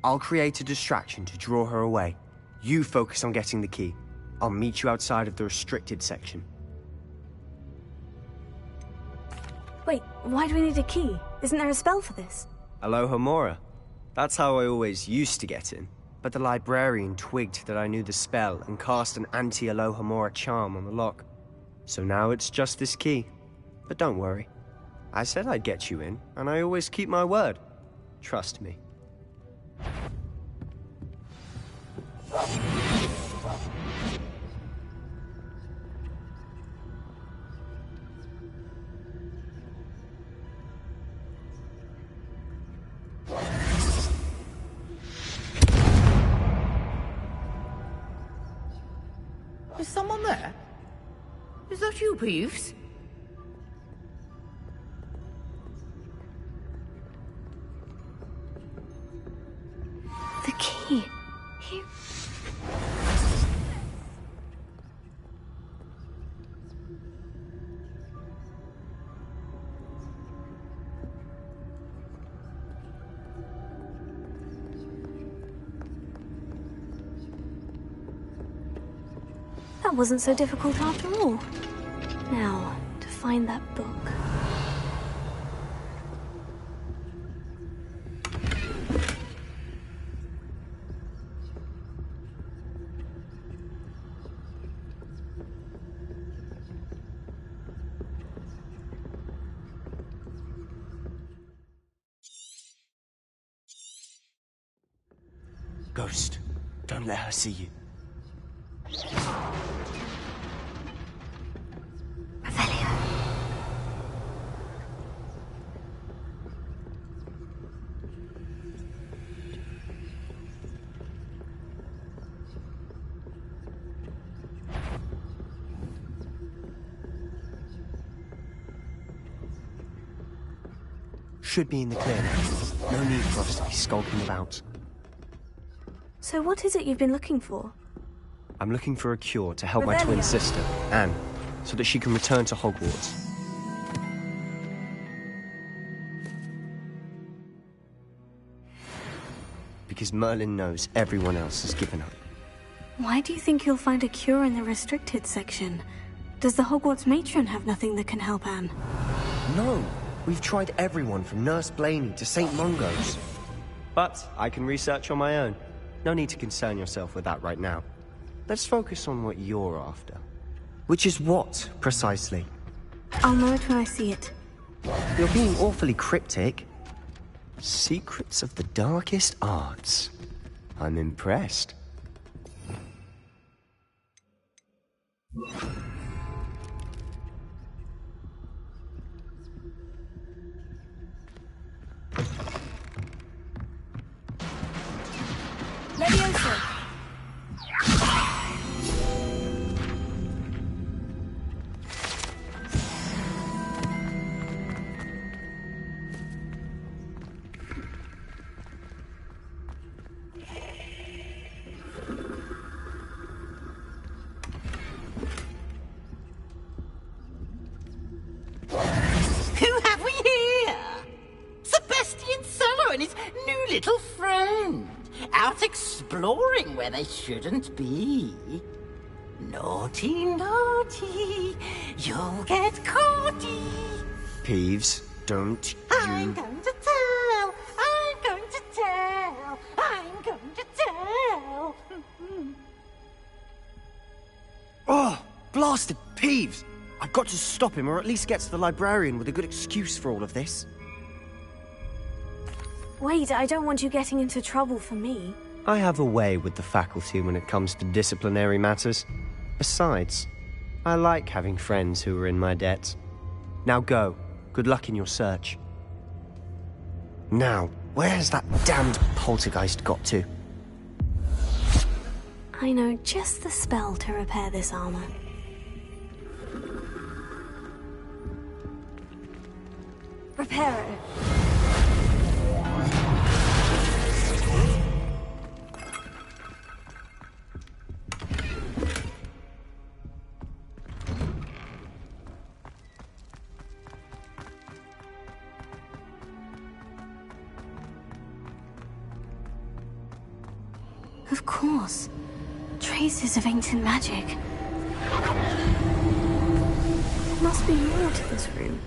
I'll create a distraction to draw her away. You focus on getting the key. I'll meet you outside of the restricted section. Wait, why do we need a key? Isn't there a spell for this? Alohomora. That's how I always used to get in. But the librarian twigged that I knew the spell and cast an anti-Alohomora charm on the lock. So now it's just this key. But don't worry. I said I'd get you in, and I always keep my word. Trust me. Is someone there? Is that you, Peeves? The key. Here. That wasn't so difficult after all. Now, to find that book. Ghost, don't let her see you. Should be in the clear now. No need for us to be skulking about. So what is it you've been looking for? I'm looking for a cure to help my twin sister, Anne, so that she can return to Hogwarts. Because Merlin knows everyone else has given up. Why do you think you'll find a cure in the restricted section? Does the Hogwarts matron have nothing that can help Anne? No, we've tried everyone from Nurse Blaney to St. Mungo's. But I can research on my own. No need to concern yourself with that right now. Let's focus on what you're after. Which is what, precisely? I'll know it when I see it. You're being awfully cryptic. Secrets of the darkest arts. I'm impressed. Leviosa. Who have we here? Sebastian Cello and his new little friend. Out exploring where they shouldn't be. Naughty, naughty. You'll get caughty. Peeves, don't I'm you... going to tell. I'm going to tell. I'm going to tell. Oh, blasted Peeves! I've got to stop him, or at least get to the librarian with a good excuse for all of this. Wait, I don't want you getting into trouble for me. I have a way with the faculty when it comes to disciplinary matters. Besides, I like having friends who are in my debt. Now go. Good luck in your search. Now, where has that damned poltergeist got to? I know just the spell to repair this armor. Repair it. Of course. Traces of ancient magic. There must be more to this room.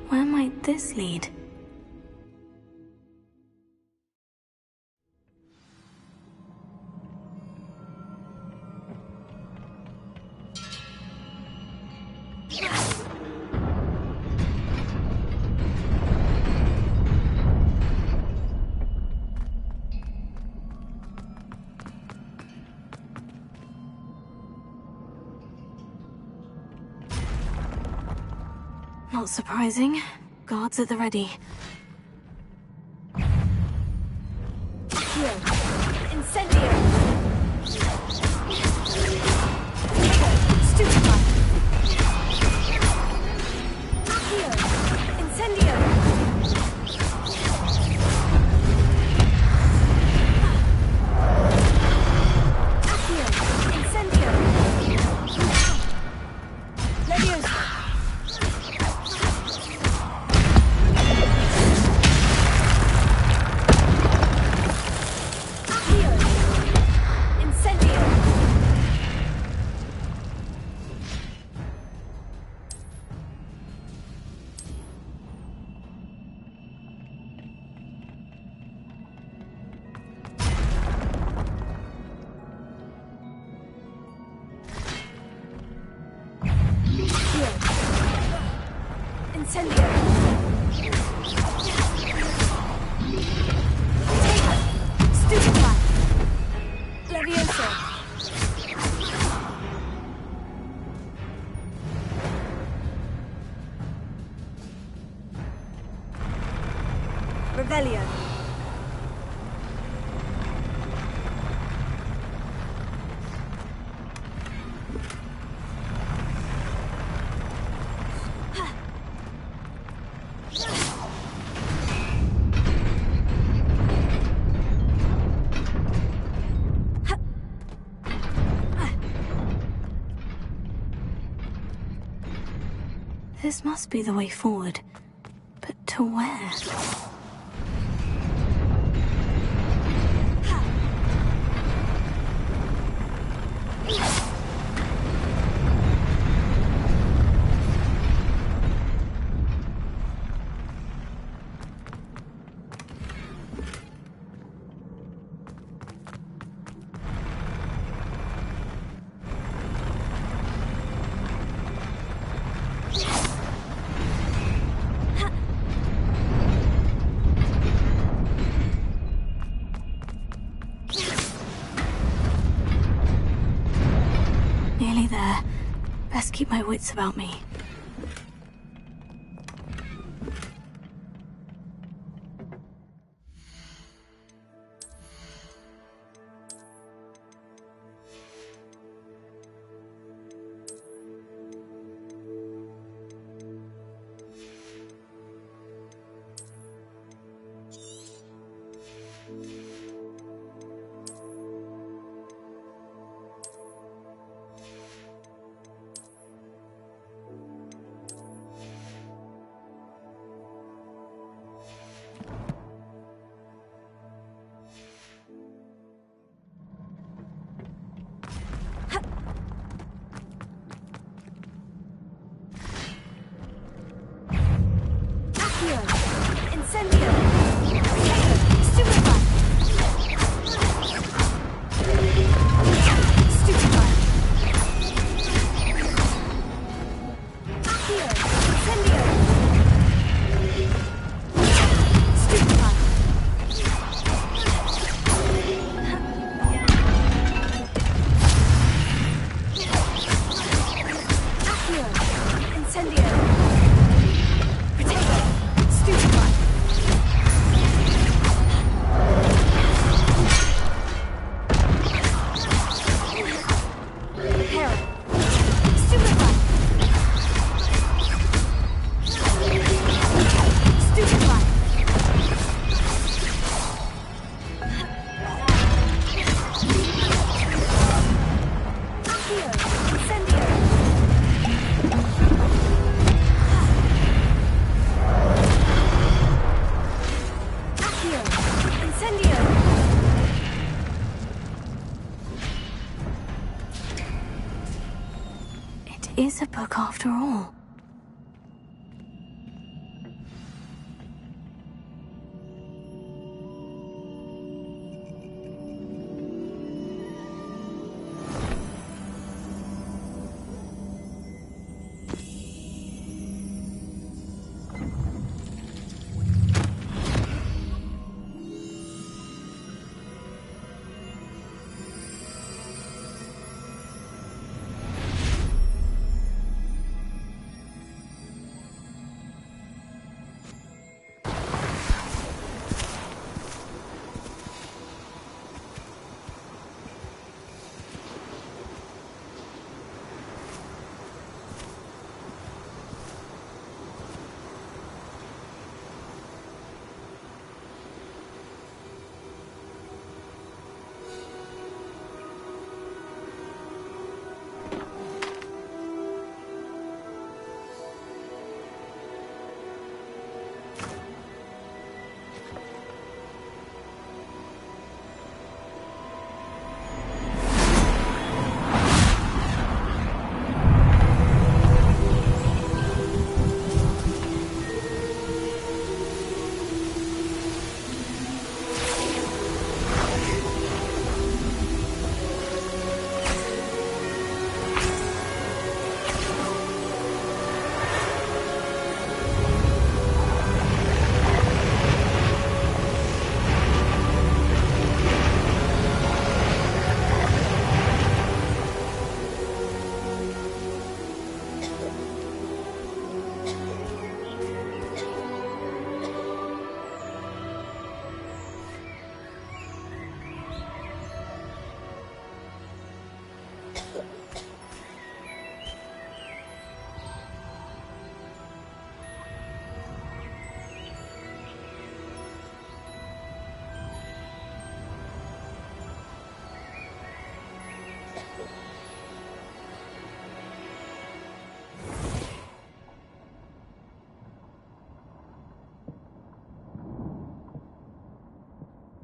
Where might this lead? Not surprising. Guards at the ready. Here. Incendio. Stupefy. Here. Incendio. Accio. Incendio. Leviosa. Here. Incendio. Stupefy. Levioso. Revelio. This must be the way forward. But to where? Nearly there. Best keep my wits about me. Incendio. Stupefy. Stupefy. Accio. Incendio. Stupefy. Accio. Incendio. Protego. Stupefy. Hera. Stupefy. Stupefy. Accio. Incendio. Accio. Incendio. It is a book after all.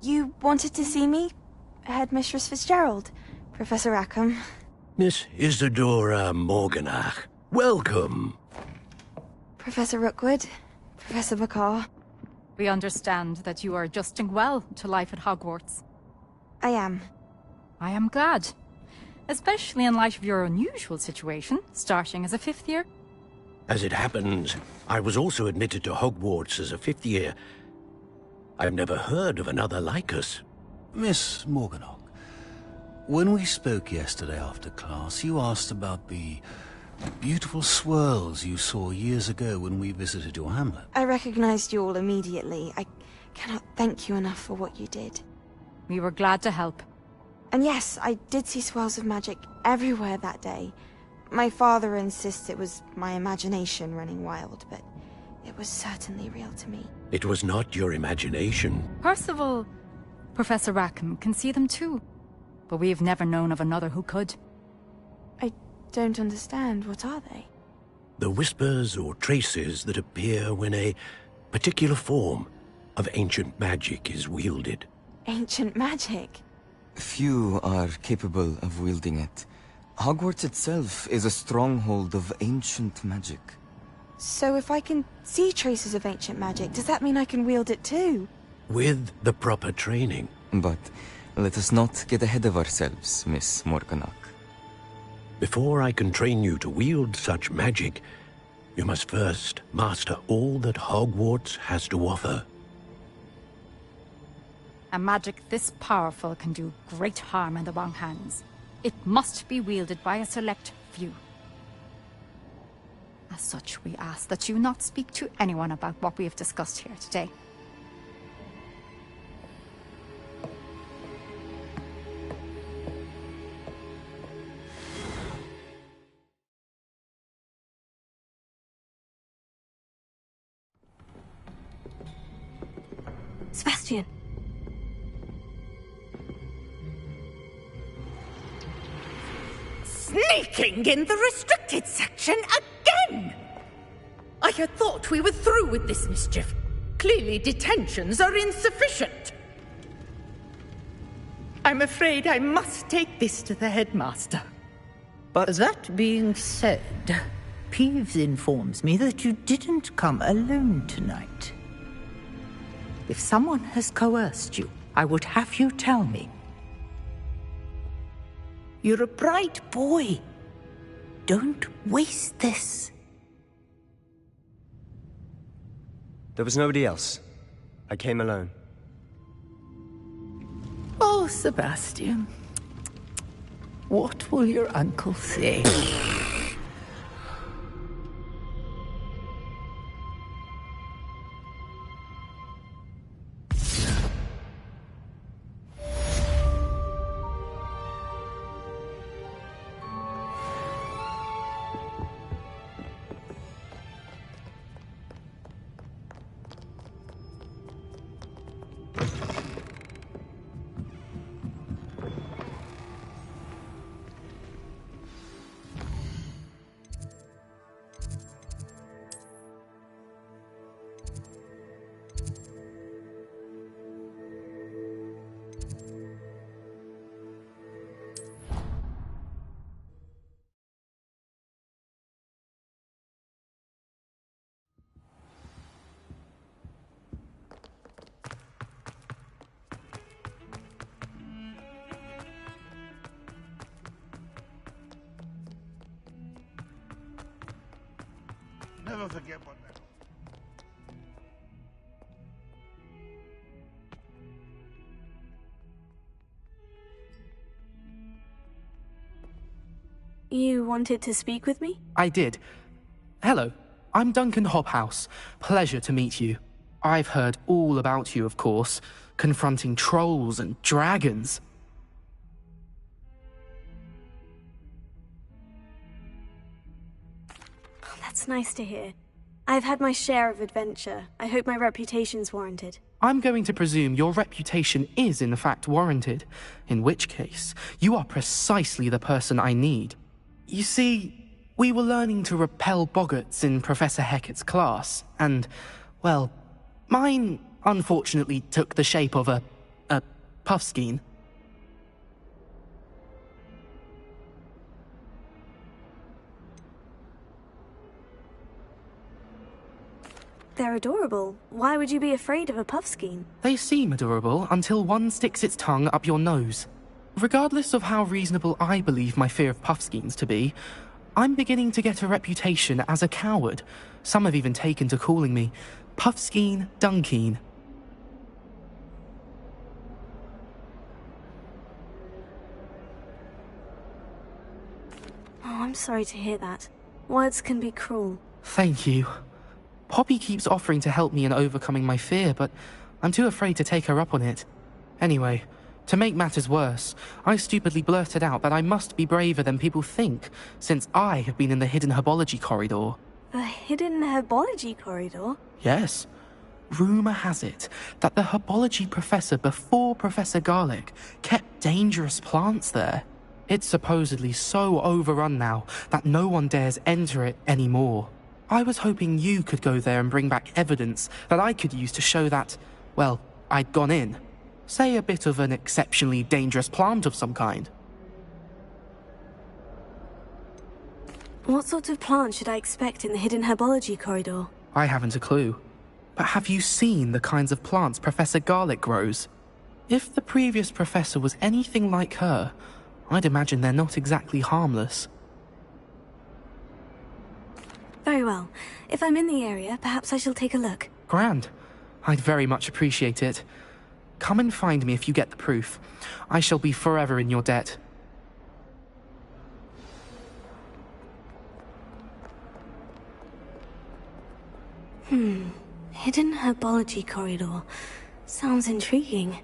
You wanted to see me? Headmistress Fitzgerald, Professor Rackham. Miss Isadora Morganach, welcome. Professor Rookwood, Professor Bakar. We understand that you are adjusting well to life at Hogwarts. I am. I am glad. Especially in light of your unusual situation, starting as a 5th year. As it happens, I was also admitted to Hogwarts as a 5th year. I've never heard of another like us. Miss Morganach, when we spoke yesterday after class, you asked about the beautiful swirls you saw years ago when we visited your hamlet. I recognized you all immediately. I cannot thank you enough for what you did. We were glad to help. And yes, I did see swirls of magic everywhere that day. My father insists it was my imagination running wild, but it was certainly real to me. It was not your imagination. Percival, Professor Rackham can see them too. But we have never known of another who could. I don't understand. What are they? The whispers or traces that appear when a particular form of ancient magic is wielded. Ancient magic? Few are capable of wielding it. Hogwarts itself is a stronghold of ancient magic. So if I can see traces of ancient magic, does that mean I can wield it too? With the proper training. But let us not get ahead of ourselves, Miss Morganach. Before I can train you to wield such magic, you must first master all that Hogwarts has to offer. A magic this powerful can do great harm in the wrong hands. It must be wielded by a select few. As such, we ask that you not speak to anyone about what we have discussed here today. Sebastian. Sneaking in the restricted section again! I had thought we were through with this mischief. Clearly detentions are insufficient. I'm afraid I must take this to the headmaster. But that being said, Peeves informs me that you didn't come alone tonight. If someone has coerced you, I would have you tell me. You're a bright boy. Don't waste this. There was nobody else. I came alone. Oh, Sebastian. What will your uncle say? Never forget what that. You wanted to speak with me? I did. Hello, I'm Duncan Hobhouse. Pleasure to meet you. I've heard all about you, of course, confronting trolls and dragons. That's nice to hear. I've had my share of adventure. I hope my reputation's warranted. I'm going to presume your reputation is in fact warranted, in which case, you are precisely the person I need. You see, we were learning to repel boggarts in Professor Hecat's class, and, well, mine unfortunately took the shape of a Puffskein. They're adorable. Why would you be afraid of a Puffskein? They seem adorable until one sticks its tongue up your nose. Regardless of how reasonable I believe my fear of Puffskeins to be, I'm beginning to get a reputation as a coward. Some have even taken to calling me Puffskein Dunkeen. Oh, I'm sorry to hear that. Words can be cruel. Thank you. Poppy keeps offering to help me in overcoming my fear, but I'm too afraid to take her up on it. Anyway, to make matters worse, I stupidly blurted out that I must be braver than people think, since I have been in the hidden herbology corridor. The hidden herbology corridor? Yes. Rumour has it that the herbology professor before Professor Garlic kept dangerous plants there. It's supposedly so overrun now that no one dares enter it anymore. I was hoping you could go there and bring back evidence that I could use to show that, well, I'd gone in. Say a bit of an exceptionally dangerous plant of some kind. What sort of plant should I expect in the hidden herbology corridor? I haven't a clue. But have you seen the kinds of plants Professor Garlic grows? If the previous professor was anything like her, I'd imagine they're not exactly harmless. Very well. If I'm in the area, perhaps I shall take a look. Grand. I'd very much appreciate it. Come and find me if you get the proof. I shall be forever in your debt. Hidden herbology corridor. Sounds intriguing.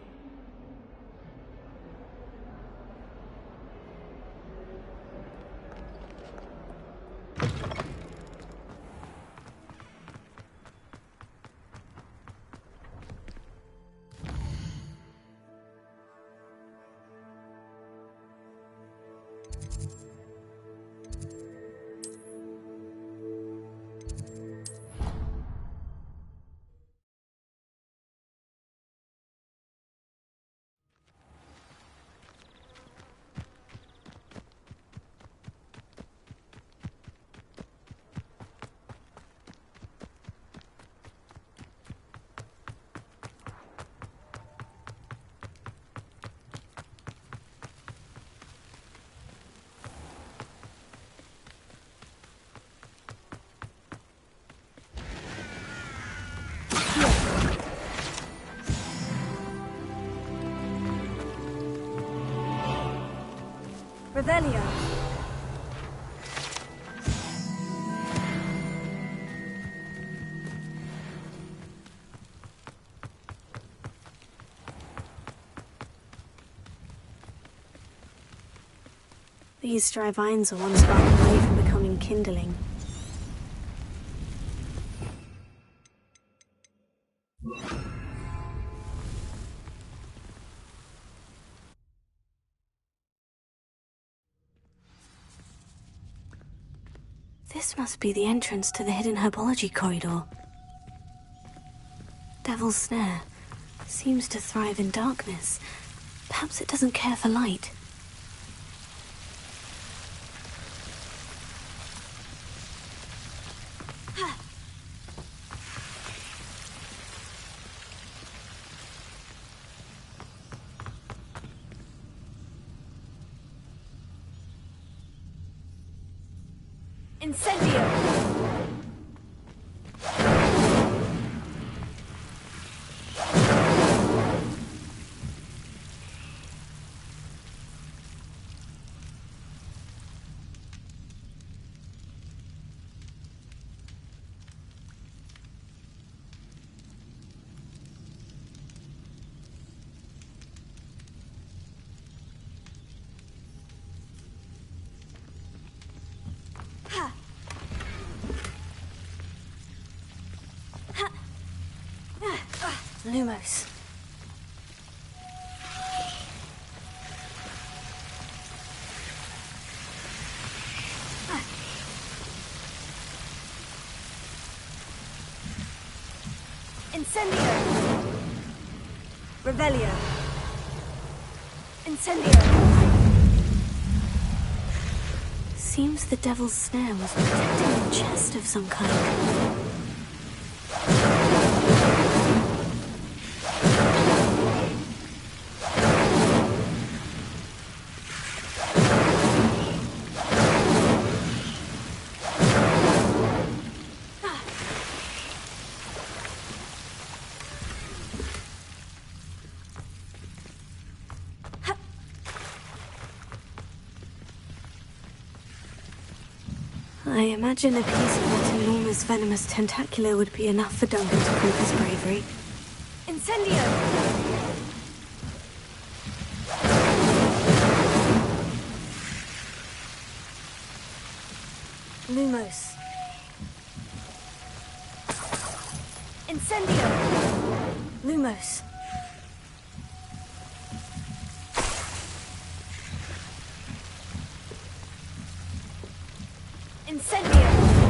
Revelio. These dry vines are one spark away from becoming kindling. This must be the entrance to the hidden herbology corridor. Devil's Snare seems to thrive in darkness. Perhaps it doesn't care for light. Incendio! Lumos. Incendio. Revelio. Incendio! Seems the devil's snare was protecting a chest of some kind. I imagine a piece of that enormous venomous tentacular would be enough for Duncan to prove his bravery. Incendio! Lumos. Incendio! Lumos. Incendio!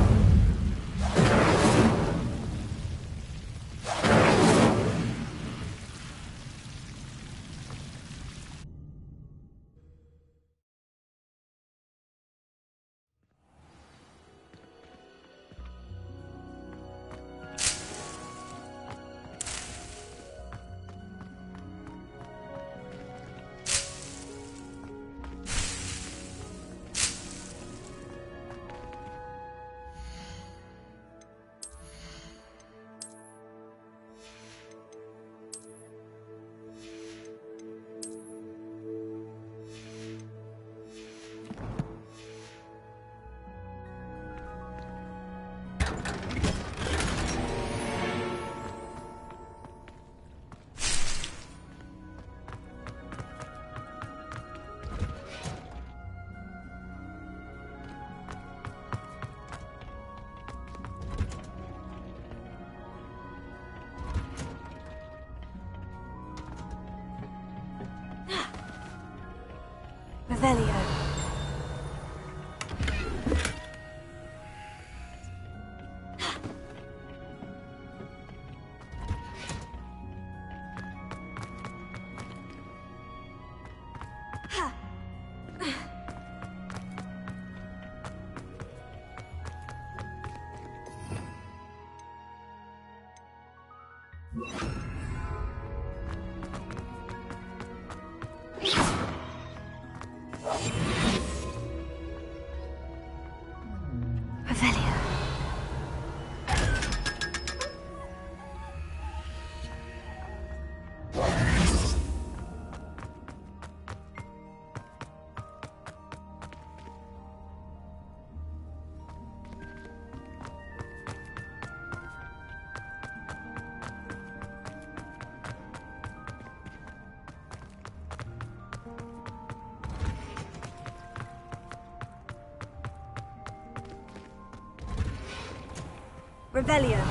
Revelio. Revelio. Revelio.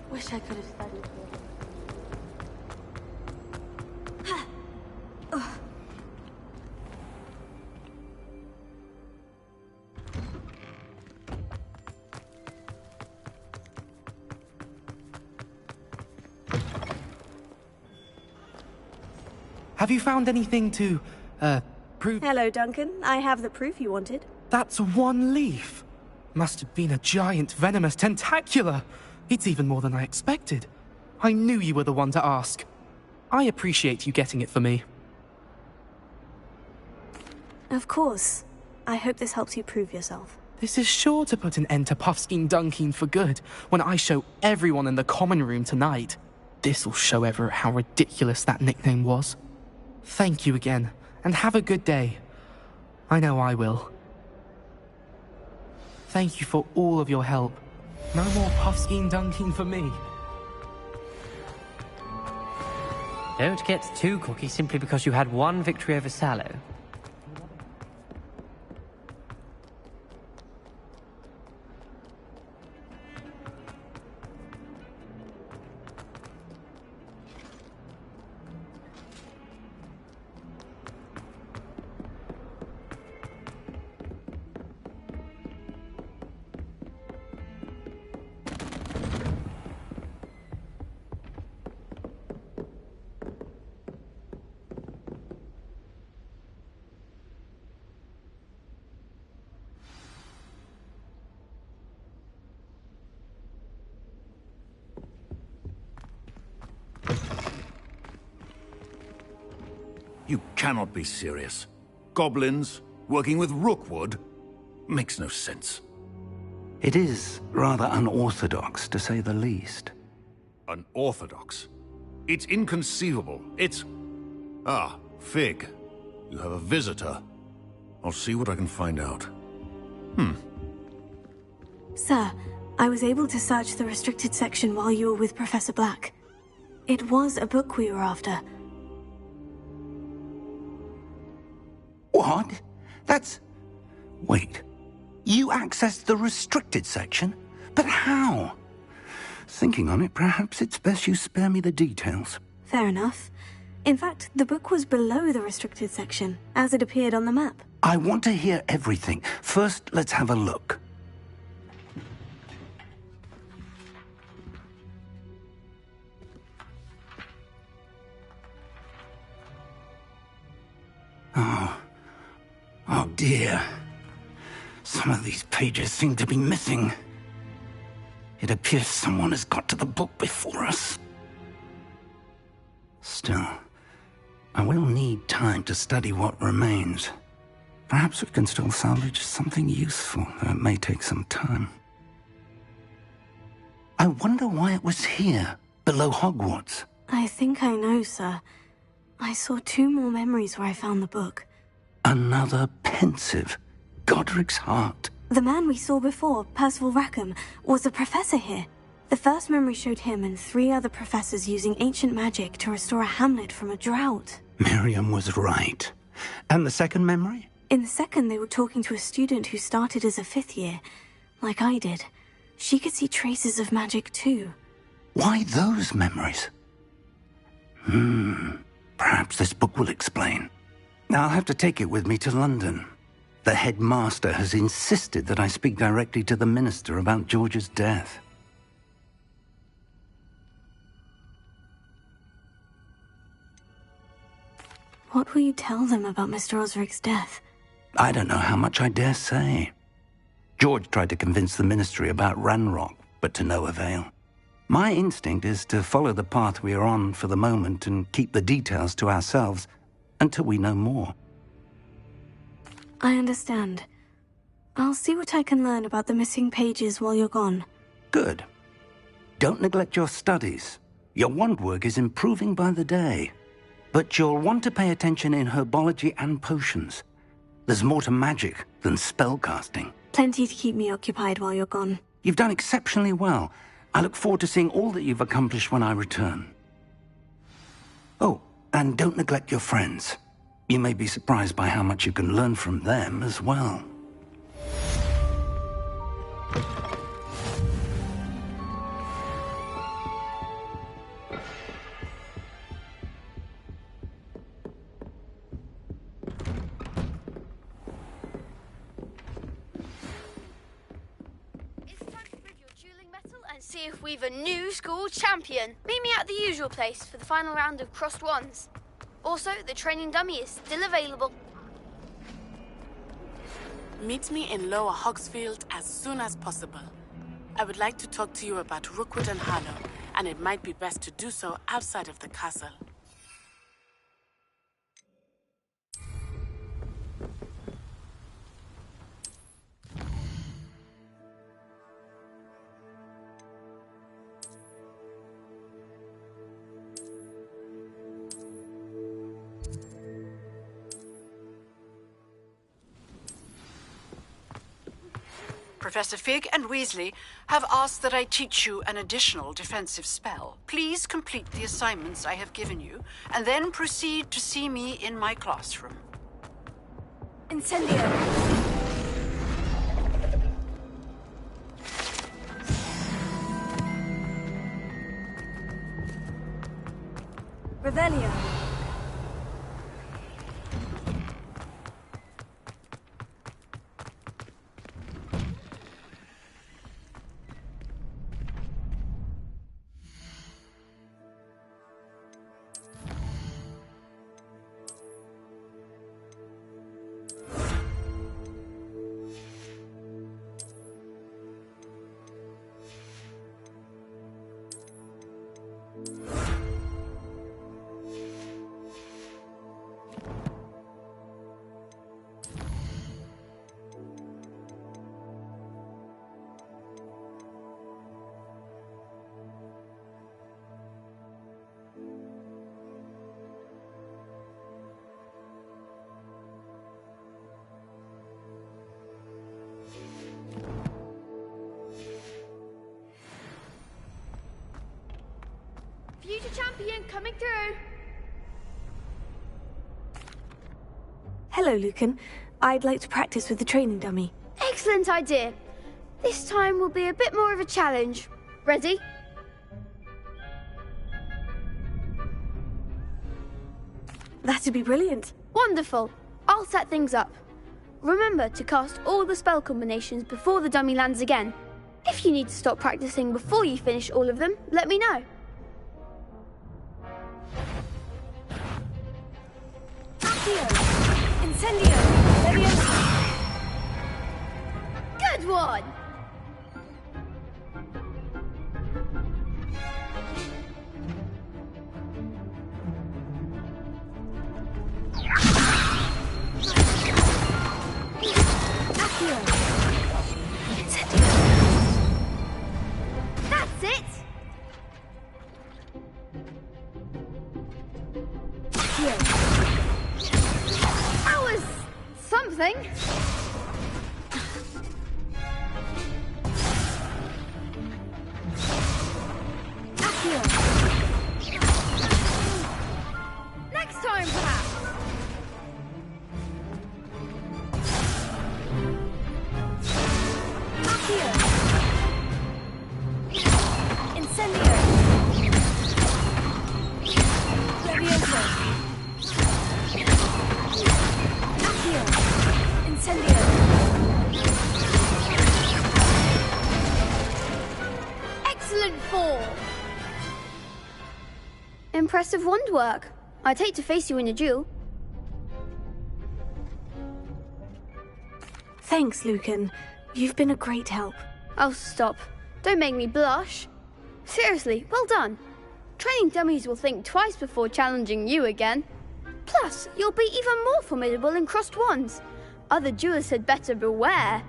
Wish I could have studied Have you found anything to, prove? Hello, Duncan. I have the proof you wanted. That's one leaf. Must have been a giant venomous tentacula. It's even more than I expected. I knew you were the one to ask. I appreciate you getting it for me. Of course. I hope this helps you prove yourself. This is sure to put an end to Puffskein Dunkeen for good when I show everyone in the common room tonight. This'll show Everett how ridiculous that nickname was. Thank you again, and have a good day. I know I will. Thank you for all of your help. No more Puffskein Dunkeen for me. Don't get too cocky simply because you had one victory over Sallow. You cannot be serious. Goblins working with Rookwood? Makes no sense. It is rather unorthodox, to say the least. Unorthodox? It's inconceivable. It's... Ah, Fig. You have a visitor. I'll see what I can find out. Sir, I was able to search the restricted section while you were with Professor Black. It was a book we were after. What? That's... Wait. You accessed the restricted section? But how? Thinking on it, perhaps it's best you spare me the details. Fair enough. In fact, the book was below the restricted section, as it appeared on the map. I want to hear everything. First, let's have a look. Oh dear. Some of these pages seem to be missing. It appears someone has got to the book before us. Still, I will need time to study what remains. Perhaps we can still salvage something useful, though it may take some time. I wonder why it was here, below Hogwarts. I think I know, sir. I saw 2 more memories where I found the book. Another pensive. Godric's heart. The man we saw before, Percival Rackham, was a professor here. The first memory showed him and 3 other professors using ancient magic to restore a hamlet from a drought. Miriam was right. And the second memory? In the second, they were talking to a student who started as a 5th year, like I did. She could see traces of magic too. Why those memories? Perhaps this book will explain. I'll have to take it with me to London. The headmaster has insisted that I speak directly to the minister about George's death. What will you tell them about Mr. Osric's death? I don't know how much I dare say. George tried to convince the ministry about Ranrock, but to no avail. My instinct is to follow the path we are on for the moment and keep the details to ourselves until we know more. I understand. I'll see what I can learn about the missing pages while you're gone. Good. Don't neglect your studies. Your wand work is improving by the day. But you'll want to pay attention in herbology and potions. There's more to magic than spellcasting. Plenty to keep me occupied while you're gone. You've done exceptionally well. I look forward to seeing all that you've accomplished when I return. Oh, and don't neglect your friends. You may be surprised by how much you can learn from them as well. See if we've a new school champion. Meet me at the usual place for the final round of crossed wands. Also, the training dummy is still available. Meet me in Lower Hogsfield as soon as possible. I would like to talk to you about Rookwood and Harlow, and it might be best to do so outside of the castle. Professor Fig and Weasley have asked that I teach you an additional defensive spell. Please complete the assignments I have given you, and then proceed to see me in my classroom. Incendio. Revelio. Future champion coming through. Hello, Lucan. I'd like to practice with the training dummy. Excellent idea. This time will be a bit more of a challenge. Ready? That'd be brilliant. Wonderful. I'll set things up. Remember to cast all the spell combinations before the dummy lands again. If you need to stop practicing before you finish all of them, let me know. Accio! Incendio! Leviosa! Good one! Accio! That's it! Accio! That was something. Accio! Next time, perhaps. Accio! Incendio! Leviosa! Accio! Incendio! Excellent form. Impressive wand work. I'd hate to face you in a duel. Thanks, Lucan. You've been a great help. Oh, stop. Don't make me blush. Seriously, well done. Training dummies will think twice before challenging you again. Plus, you'll be even more formidable in crossed wands. Other duelists had better beware.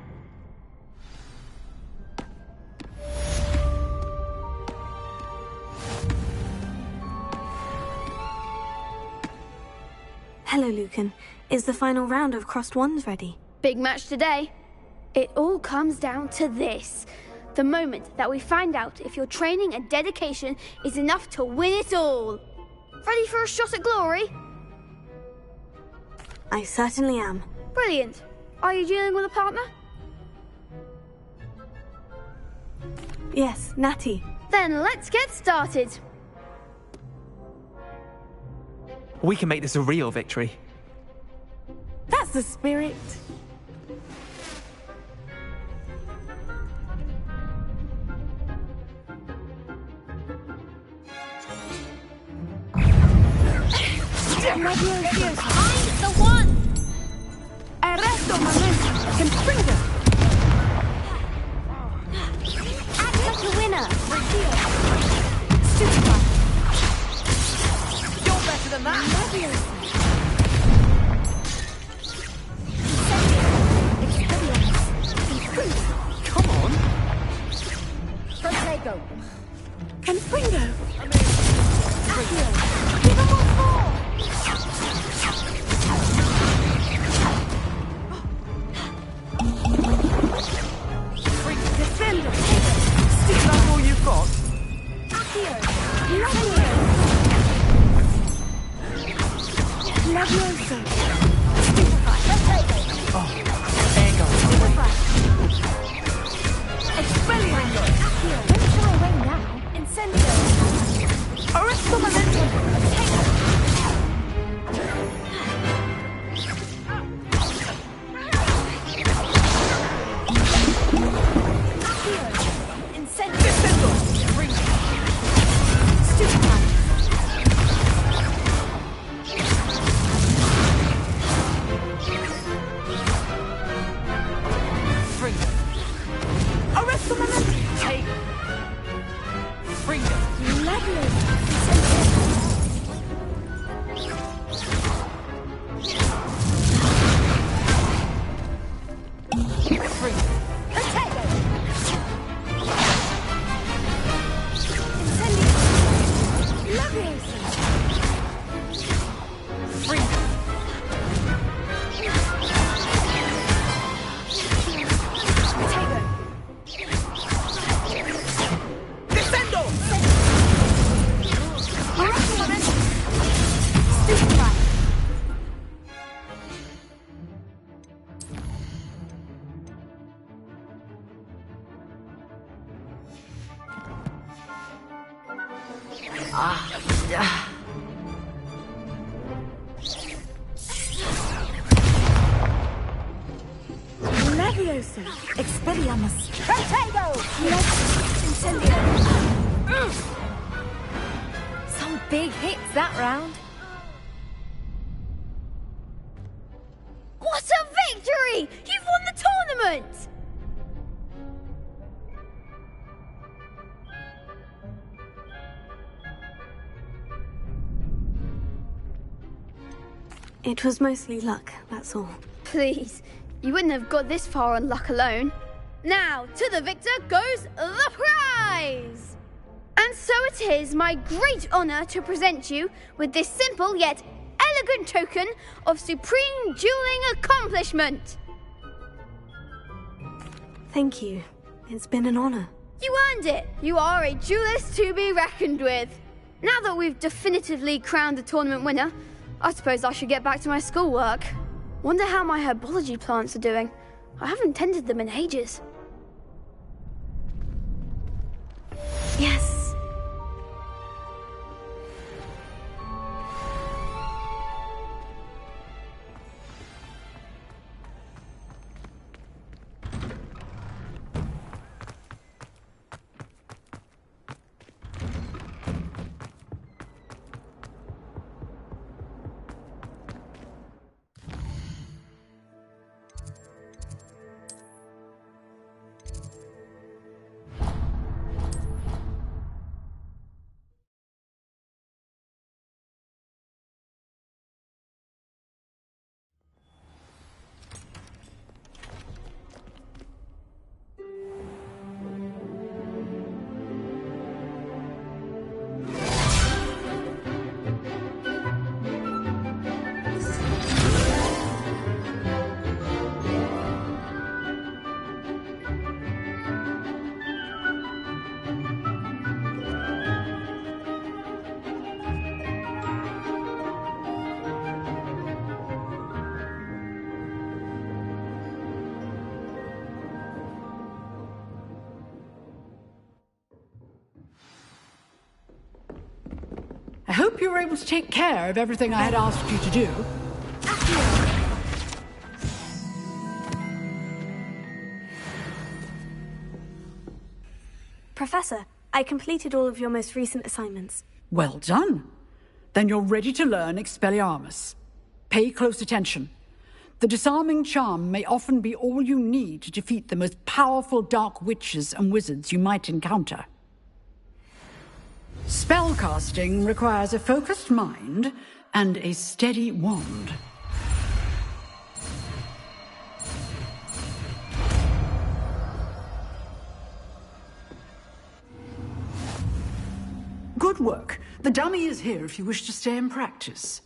Hello, Lucan. Is the final round of crossed wands ready? Big match today. It all comes down to this. The moment that we find out if your training and dedication is enough to win it all. Ready for a shot at glory? I certainly am. Brilliant. Are you dealing with a partner? Yes, Natty. Then let's get started. We can make this a real victory. That's the spirit. I'm the one! Arresto momento. Confringo. Act like a winner! Stupefy. You're better than that! Come on. Protego! Confringo. Accio! Give them all four! Defender. Stick, that's all you've got. Accio! Leviosa. Stupefy! Protego! Oh, there you go. Expelliarmus. Accio! Don't shy away now! Incendio! Arresto momento. Leviosa, Expelliarmus. Protego! Incendio! Some big hits that round. What a victory! You've won the tournament! It was mostly luck, that's all. Please, you wouldn't have got this far on luck alone. Now, to the victor goes the prize! And so it is my great honour to present you with this simple yet elegant token of supreme dueling accomplishment. Thank you. It's been an honour. You earned it. You are a duelist to be reckoned with. Now that we've definitively crowned the tournament winner, I suppose I should get back to my schoolwork. Wonder how my herbology plants are doing. I haven't tended them in ages. Yes. I hope you were able to take care of everything I had asked you to do. Professor, I completed all of your most recent assignments. Well done. Then you're ready to learn Expelliarmus. Pay close attention. The disarming charm may often be all you need to defeat the most powerful dark witches and wizards you might encounter. Spellcasting requires a focused mind and a steady wand. Good work. The dummy is here if you wish to stay and practice.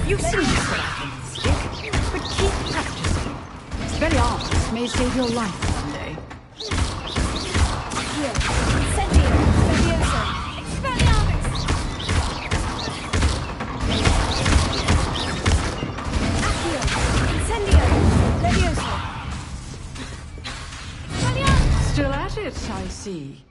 You seem to put out a stick, but keep practicing. Expelliarmus may save your life someday. Still at it, I see.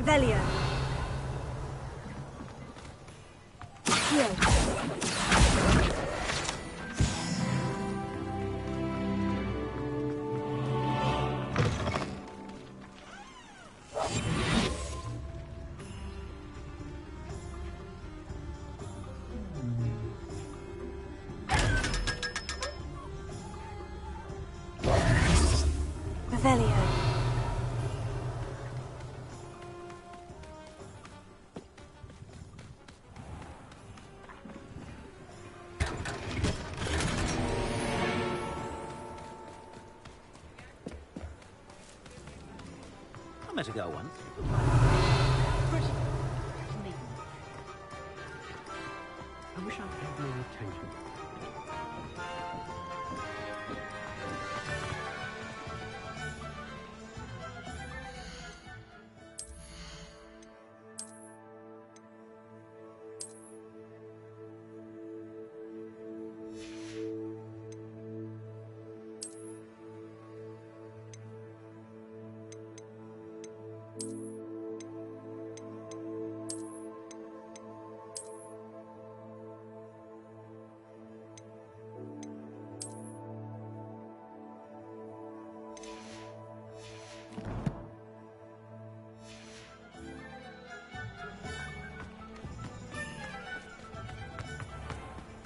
Revelio. Accio. Revelio. I met a girl once. I wish I'd had more attention.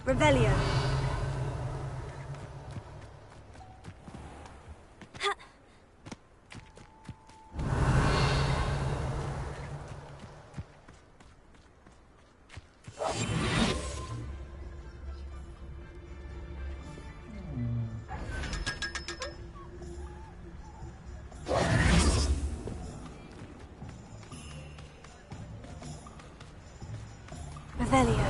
Revelio. Revelio.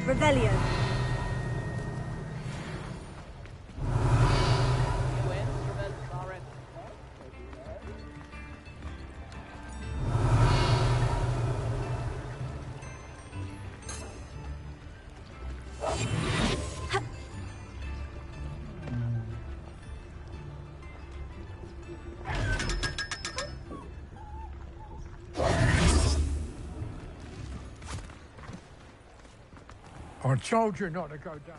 Revelio. I told you not to go down.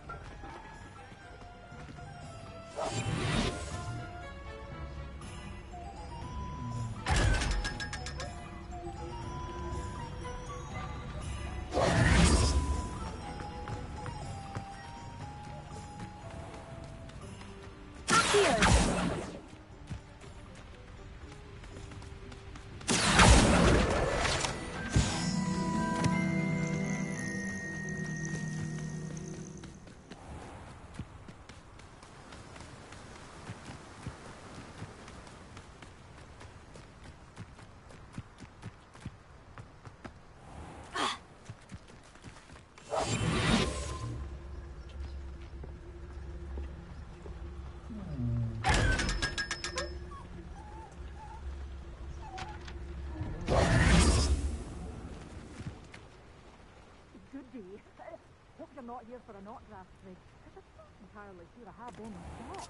Hope you're not here for a knot draft break, because I'm not entirely sure I have them in stock.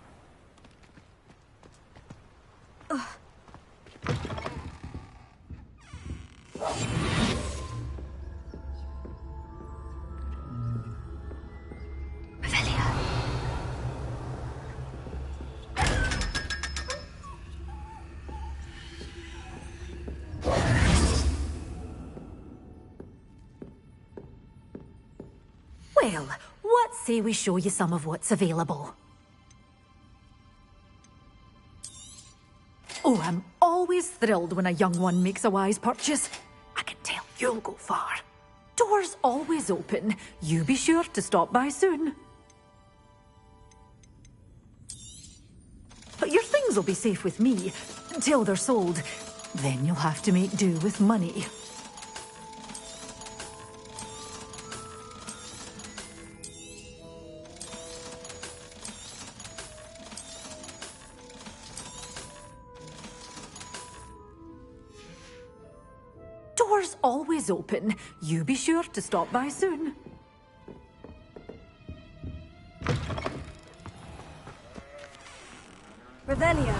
Well, what say we show you some of what's available? Oh, I'm always thrilled when a young one makes a wise purchase. I can tell you'll go far. Doors always open. You be sure to stop by soon. But your things will be safe with me until they're sold. Then you'll have to make do with money. always open. You be sure to stop by soon. Revelio.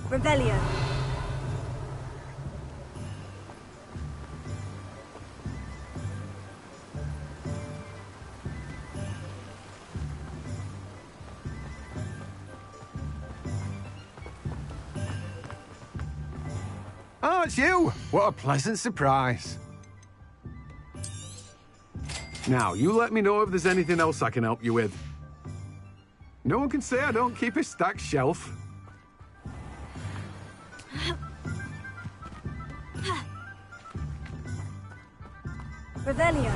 Revelio. Oh, it's you! What a pleasant surprise. Now, you let me know if there's anything else I can help you with. No one can say I don't keep a stacked shelf. Revelio.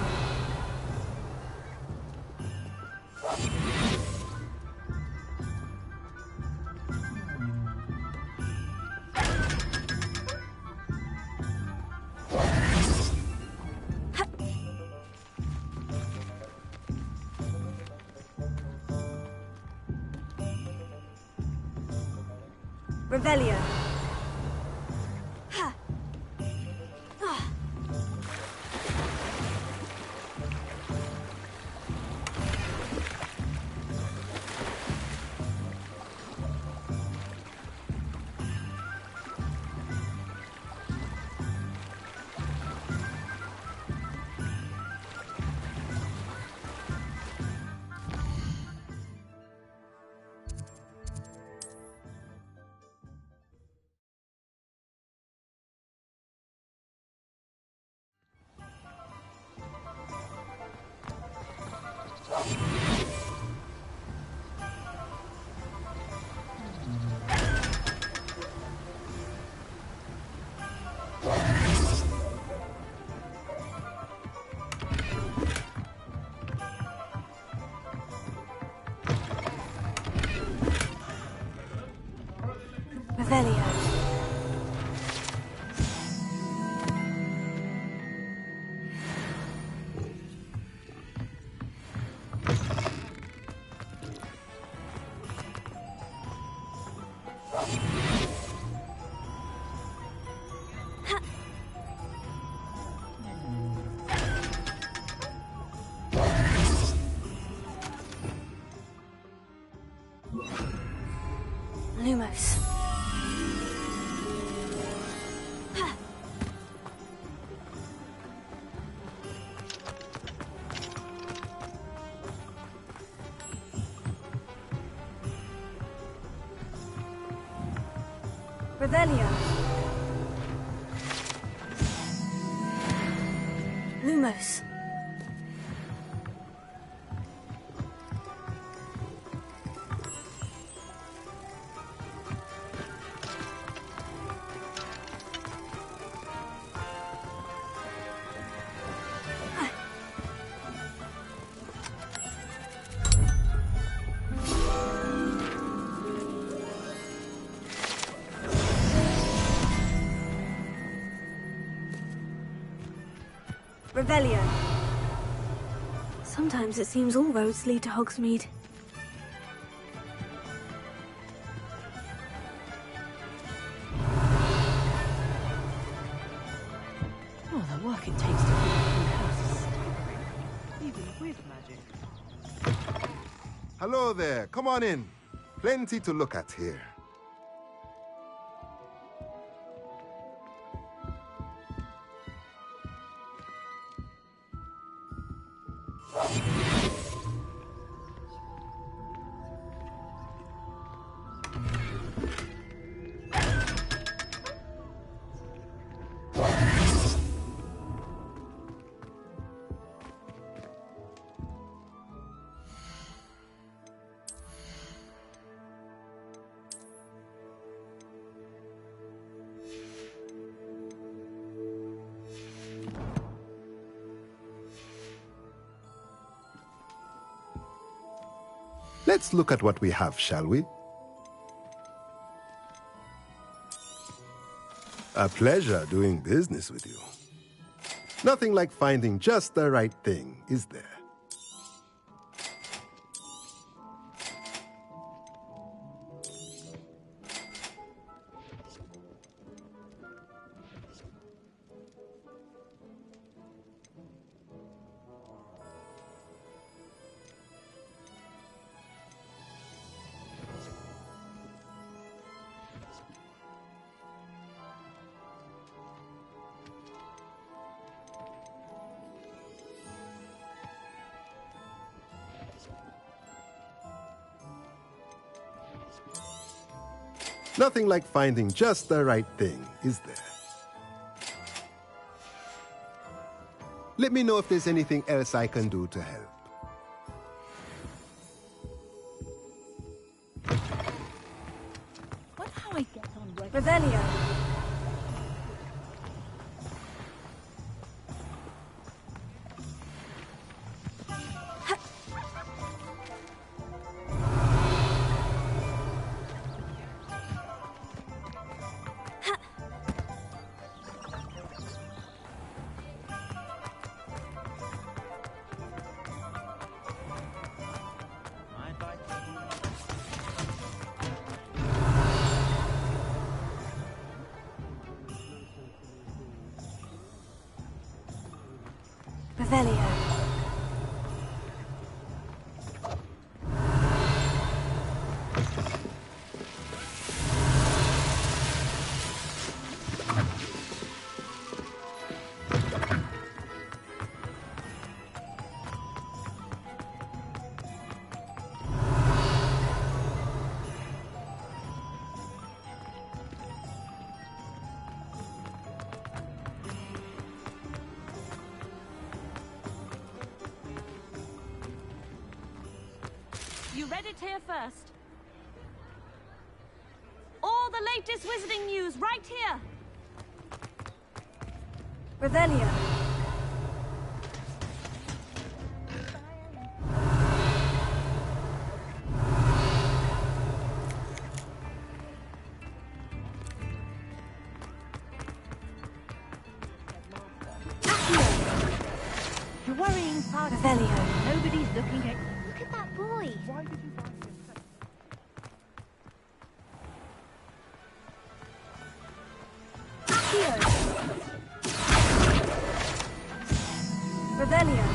Revelio. Revelio. Lumos. Revelio. Lumos. Revelio. Sometimes it seems all roads lead to Hogsmeade. Oh, the work it takes to build a house is staggering, even with magic. Hello there. Come on in. Plenty to look at here. Let's look at what we have, shall we? A pleasure doing business with you. Nothing like finding just the right thing, is there? Nothing like finding just the right thing, is there? Let me know if there's anything else I can do to help. What how I get on with Revelio? Revelio. You read it here first. All the latest wizarding news right here. Revelio. You're worrying, Father. Revelio. Nobody's looking at you. Look at that boy. Why did you find him? Revelio.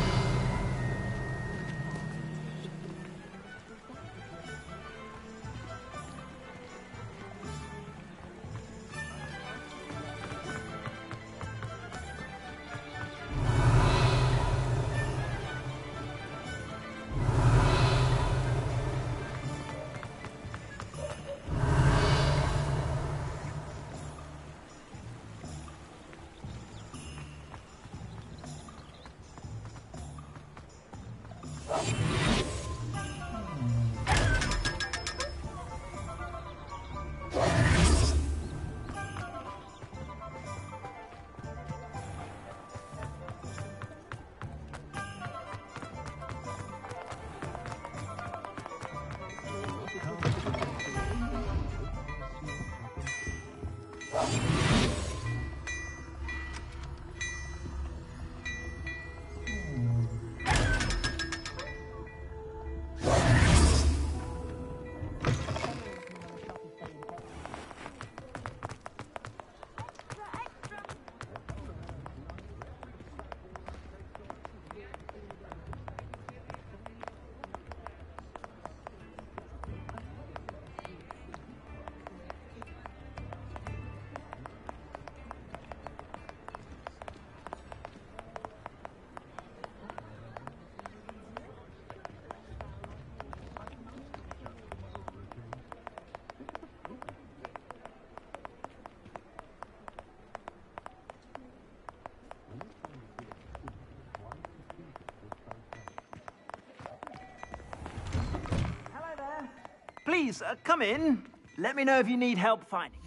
Please, come in. Let me know if you need help finding.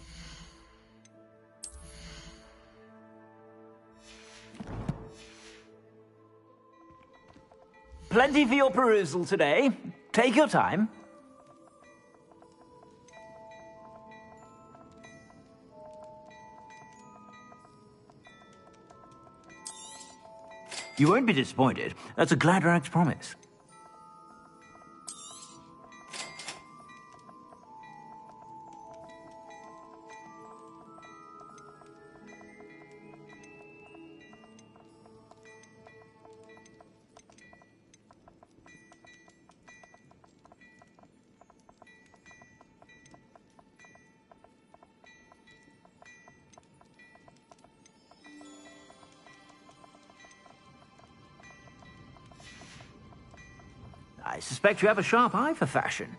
Plenty for your perusal today. Take your time. You won't be disappointed. That's a Gladrag's promise. I suspect you have a sharp eye for fashion.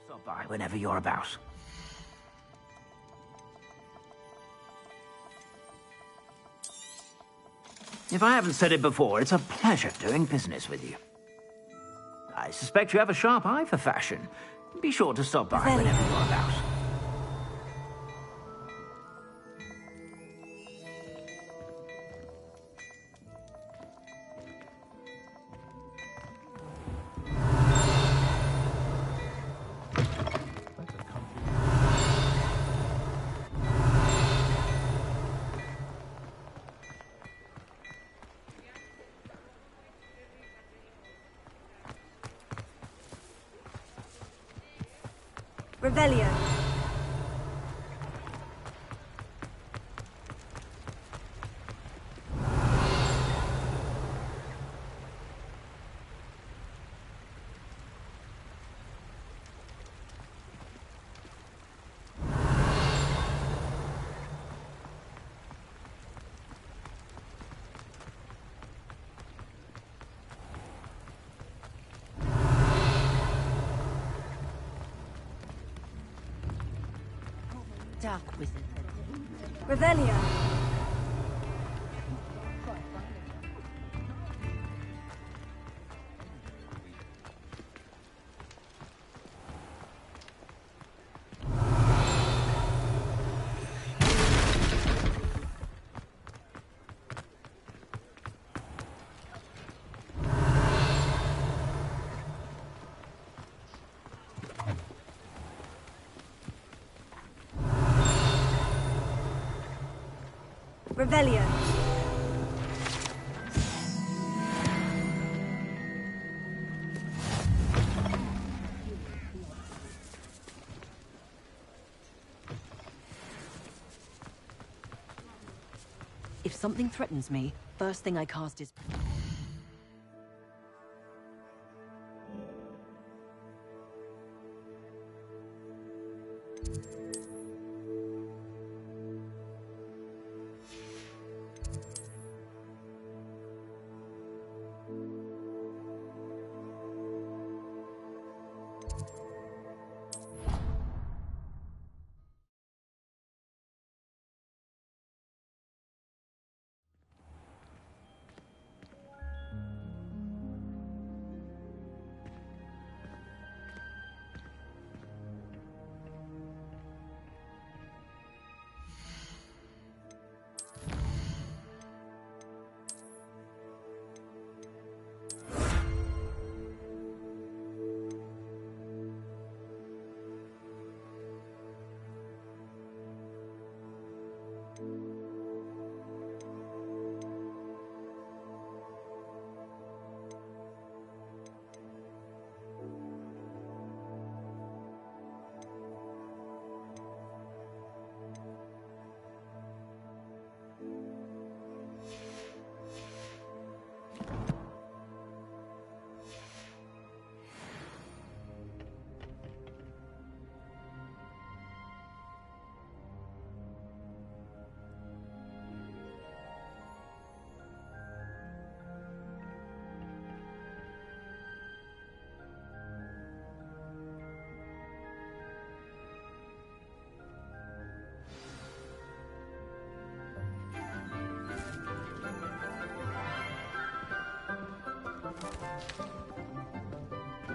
Stop by whenever you're about. If I haven't said it before, it's a pleasure doing business with you. I suspect you have a sharp eye for fashion. Be sure to stop by whenever you're about. Revelio. Dark wizard. Revelio. Revelio. If something threatens me, first thing I cast is...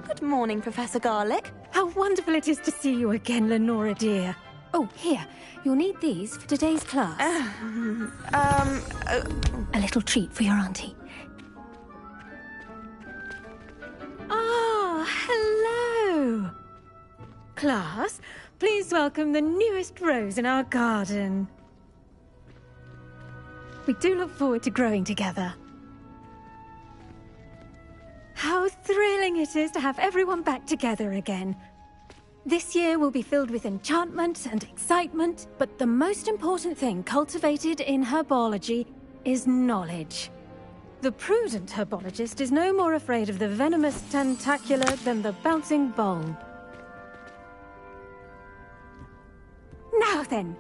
Good morning, Professor Garlick. How wonderful it is to see you again, Lenora dear. Oh, here. You'll need these for today's class. A little treat for your auntie. Ah, hello. Class, please welcome the newest rose in our garden. We do look forward to growing together. How thrilling it is to have everyone back together again. This year will be filled with enchantment and excitement, but the most important thing cultivated in herbology is knowledge. The prudent herbologist is no more afraid of the venomous tentacula than the bouncing bulb. Now then,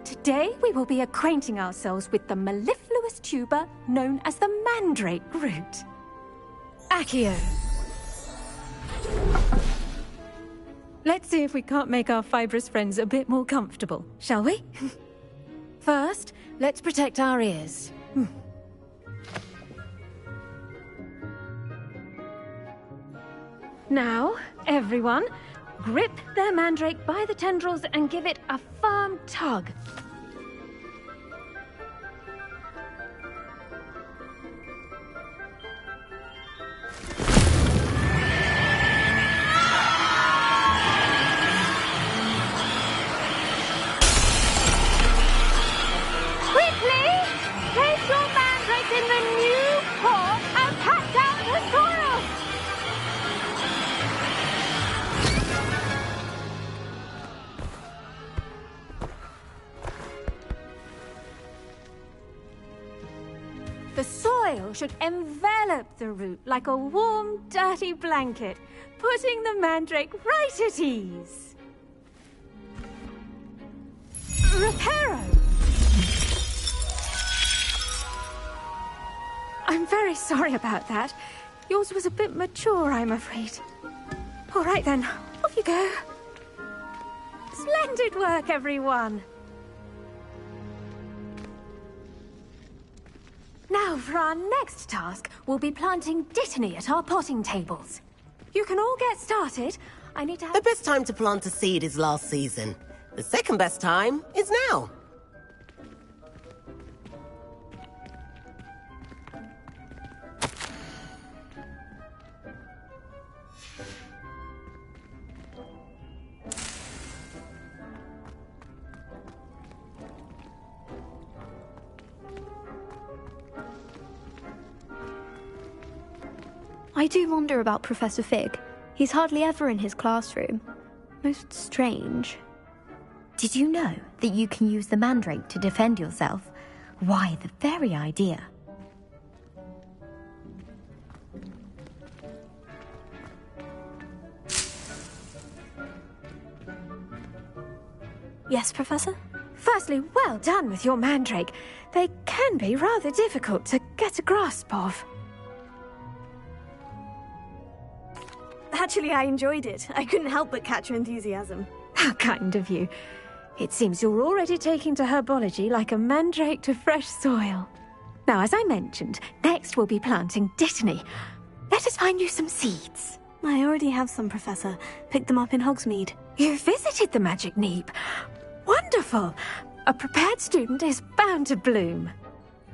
today we will be acquainting ourselves with the mellifluous tuber known as the mandrake root. Accio. Let's see if we can't make our fibrous friends a bit more comfortable, shall we? First, let's protect our ears. Now, everyone, grip their mandrake by the tendrils and give it a firm tug. The soil should envelop the root like a warm, dirty blanket, putting the mandrake right at ease. Reparo! I'm very sorry about that. Yours was a bit mature, I'm afraid. All right then, off you go. Splendid work, everyone! Now, for our next task, we'll be planting Dittany at our potting tables. You can all get started. I need to have... The best time to plant a seed is last season. The second best time is now. I do wonder about Professor Fig. He's hardly ever in his classroom. Most strange. Did you know that you can use the mandrake to defend yourself? Why, the very idea. Yes, Professor? Firstly, well done with your mandrake. They can be rather difficult to get a grasp of. Actually, I enjoyed it. I couldn't help but catch your enthusiasm. How kind of you. It seems you're already taking to herbology like a mandrake to fresh soil. Now, as I mentioned, next we'll be planting Dittany. Let us find you some seeds. I already have some, Professor. Picked them up in Hogsmeade. You visited the Magic Neep. Wonderful. A prepared student is bound to bloom.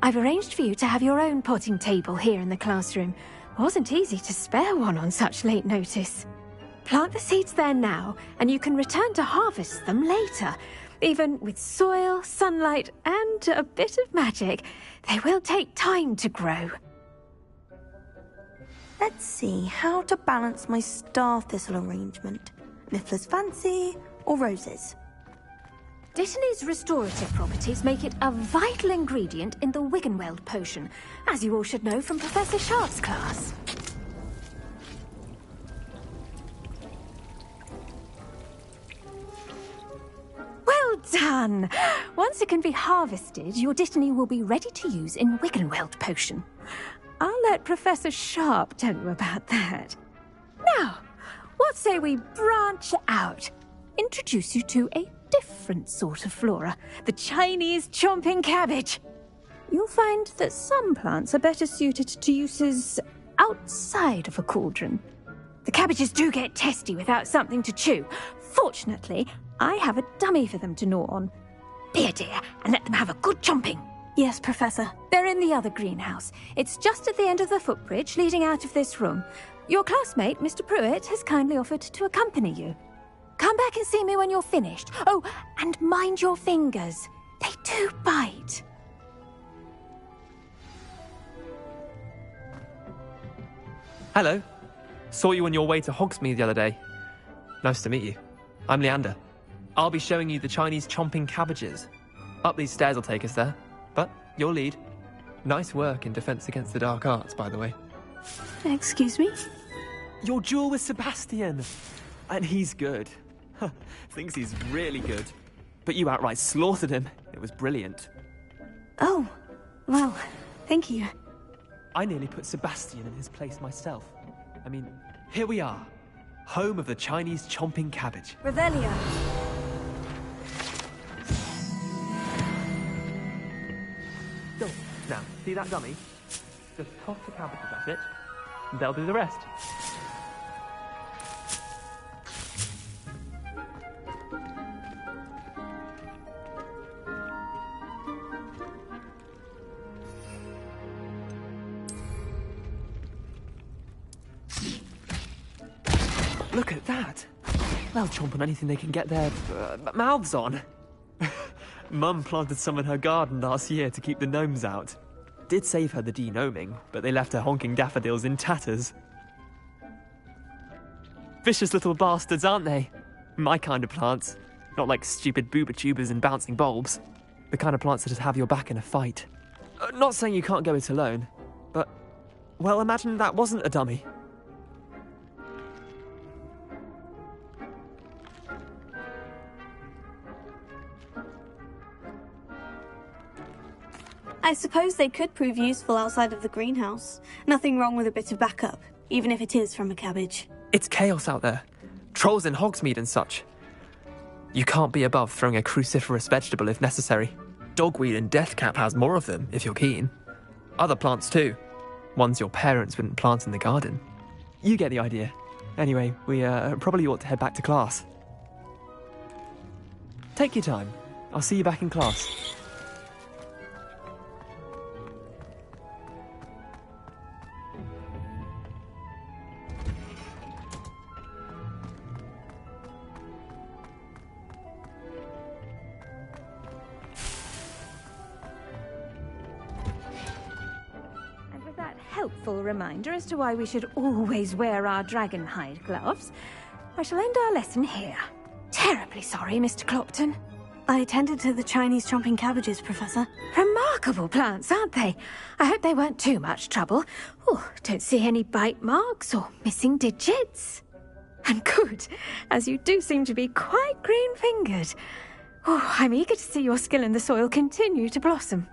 I've arranged for you to have your own potting table here in the classroom. Wasn't easy to spare one on such late notice. Plant the seeds there now, and you can return to harvest them later. Even with soil, sunlight, and a bit of magic, they will take time to grow. Let's see how to balance my star thistle arrangement. Miffler's Fancy or roses? Dittany's restorative properties make it a vital ingredient in the Wiggenweld potion, as you all should know from Professor Sharp's class. Well done! Once it can be harvested, your Dittany will be ready to use in Wiggenweld potion. I'll let Professor Sharp tell you about that. Now, what say we branch out? Introduce you to a different sort of flora, the Chinese chomping cabbage. You'll find that some plants are better suited to uses outside of a cauldron. The cabbages do get testy without something to chew. Fortunately, I have a dummy for them to gnaw on. Be a dear and let them have a good chomping. Yes, Professor. They're in the other greenhouse. It's just at the end of the footbridge leading out of this room. Your classmate, Mr. Pruitt, has kindly offered to accompany you. Come back and see me when you're finished. Oh, and mind your fingers. They do bite. Hello. Saw you on your way to Hogsmeade the other day. Nice to meet you. I'm Leander. I'll be showing you the Chinese chomping cabbages. Up these stairs will take us there. But you'll lead. Nice work in Defense Against the Dark Arts, by the way. Excuse me? Your duel with Sebastian. And he's good. Thinks he's really good. But you outright slaughtered him. It was brilliant. Oh, well, thank you. I nearly put Sebastian in his place myself. I mean, here we are. Home of the Chinese chomping cabbage. Revelio. Go. Now, see that dummy? Just toss the cabbages at it, and they'll do the rest. Look at that! They'll chomp on anything they can get their mouths on. Mum planted some in her garden last year to keep the gnomes out. Did save her the de-gnoming, but they left her honking daffodils in tatters. Vicious little bastards, aren't they? My kind of plants. Not like stupid booba tubers and bouncing bulbs. The kind of plants that just have your back in a fight. Not saying you can't go it alone, but... well, imagine that wasn't a dummy. I suppose they could prove useful outside of the greenhouse. Nothing wrong with a bit of backup, even if it is from a cabbage. It's chaos out there. Trolls in Hogsmeade and such. You can't be above throwing a cruciferous vegetable if necessary. Dogweed and deathcap has more of them, if you're keen. Other plants too. Ones your parents wouldn't plant in the garden. You get the idea. Anyway, we probably ought to head back to class. Take your time. I'll see you back in class. Helpful reminder as to why we should always wear our dragon hide gloves. I shall end our lesson here. Terribly sorry, Mr. Clopton. I tended to the Chinese chomping cabbages, Professor. Remarkable plants, aren't they? I hope they weren't too much trouble. Oh, don't see any bite marks or missing digits. And good, as you do seem to be quite green-fingered. Oh, I'm eager to see your skill in the soil continue to blossom.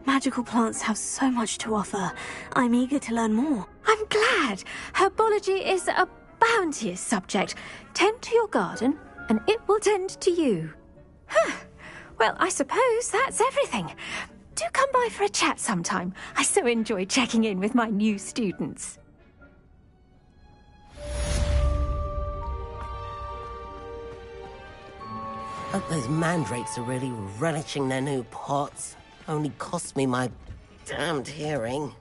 Magical plants have so much to offer. I'm eager to learn more. I'm glad. Herbology is a bounteous subject. Tend to your garden, and it will tend to you. Well, I suppose that's everything. Do come by for a chat sometime. I so enjoy checking in with my new students. Hope those mandrakes are really relishing their new pots. Only cost me my damned hearing.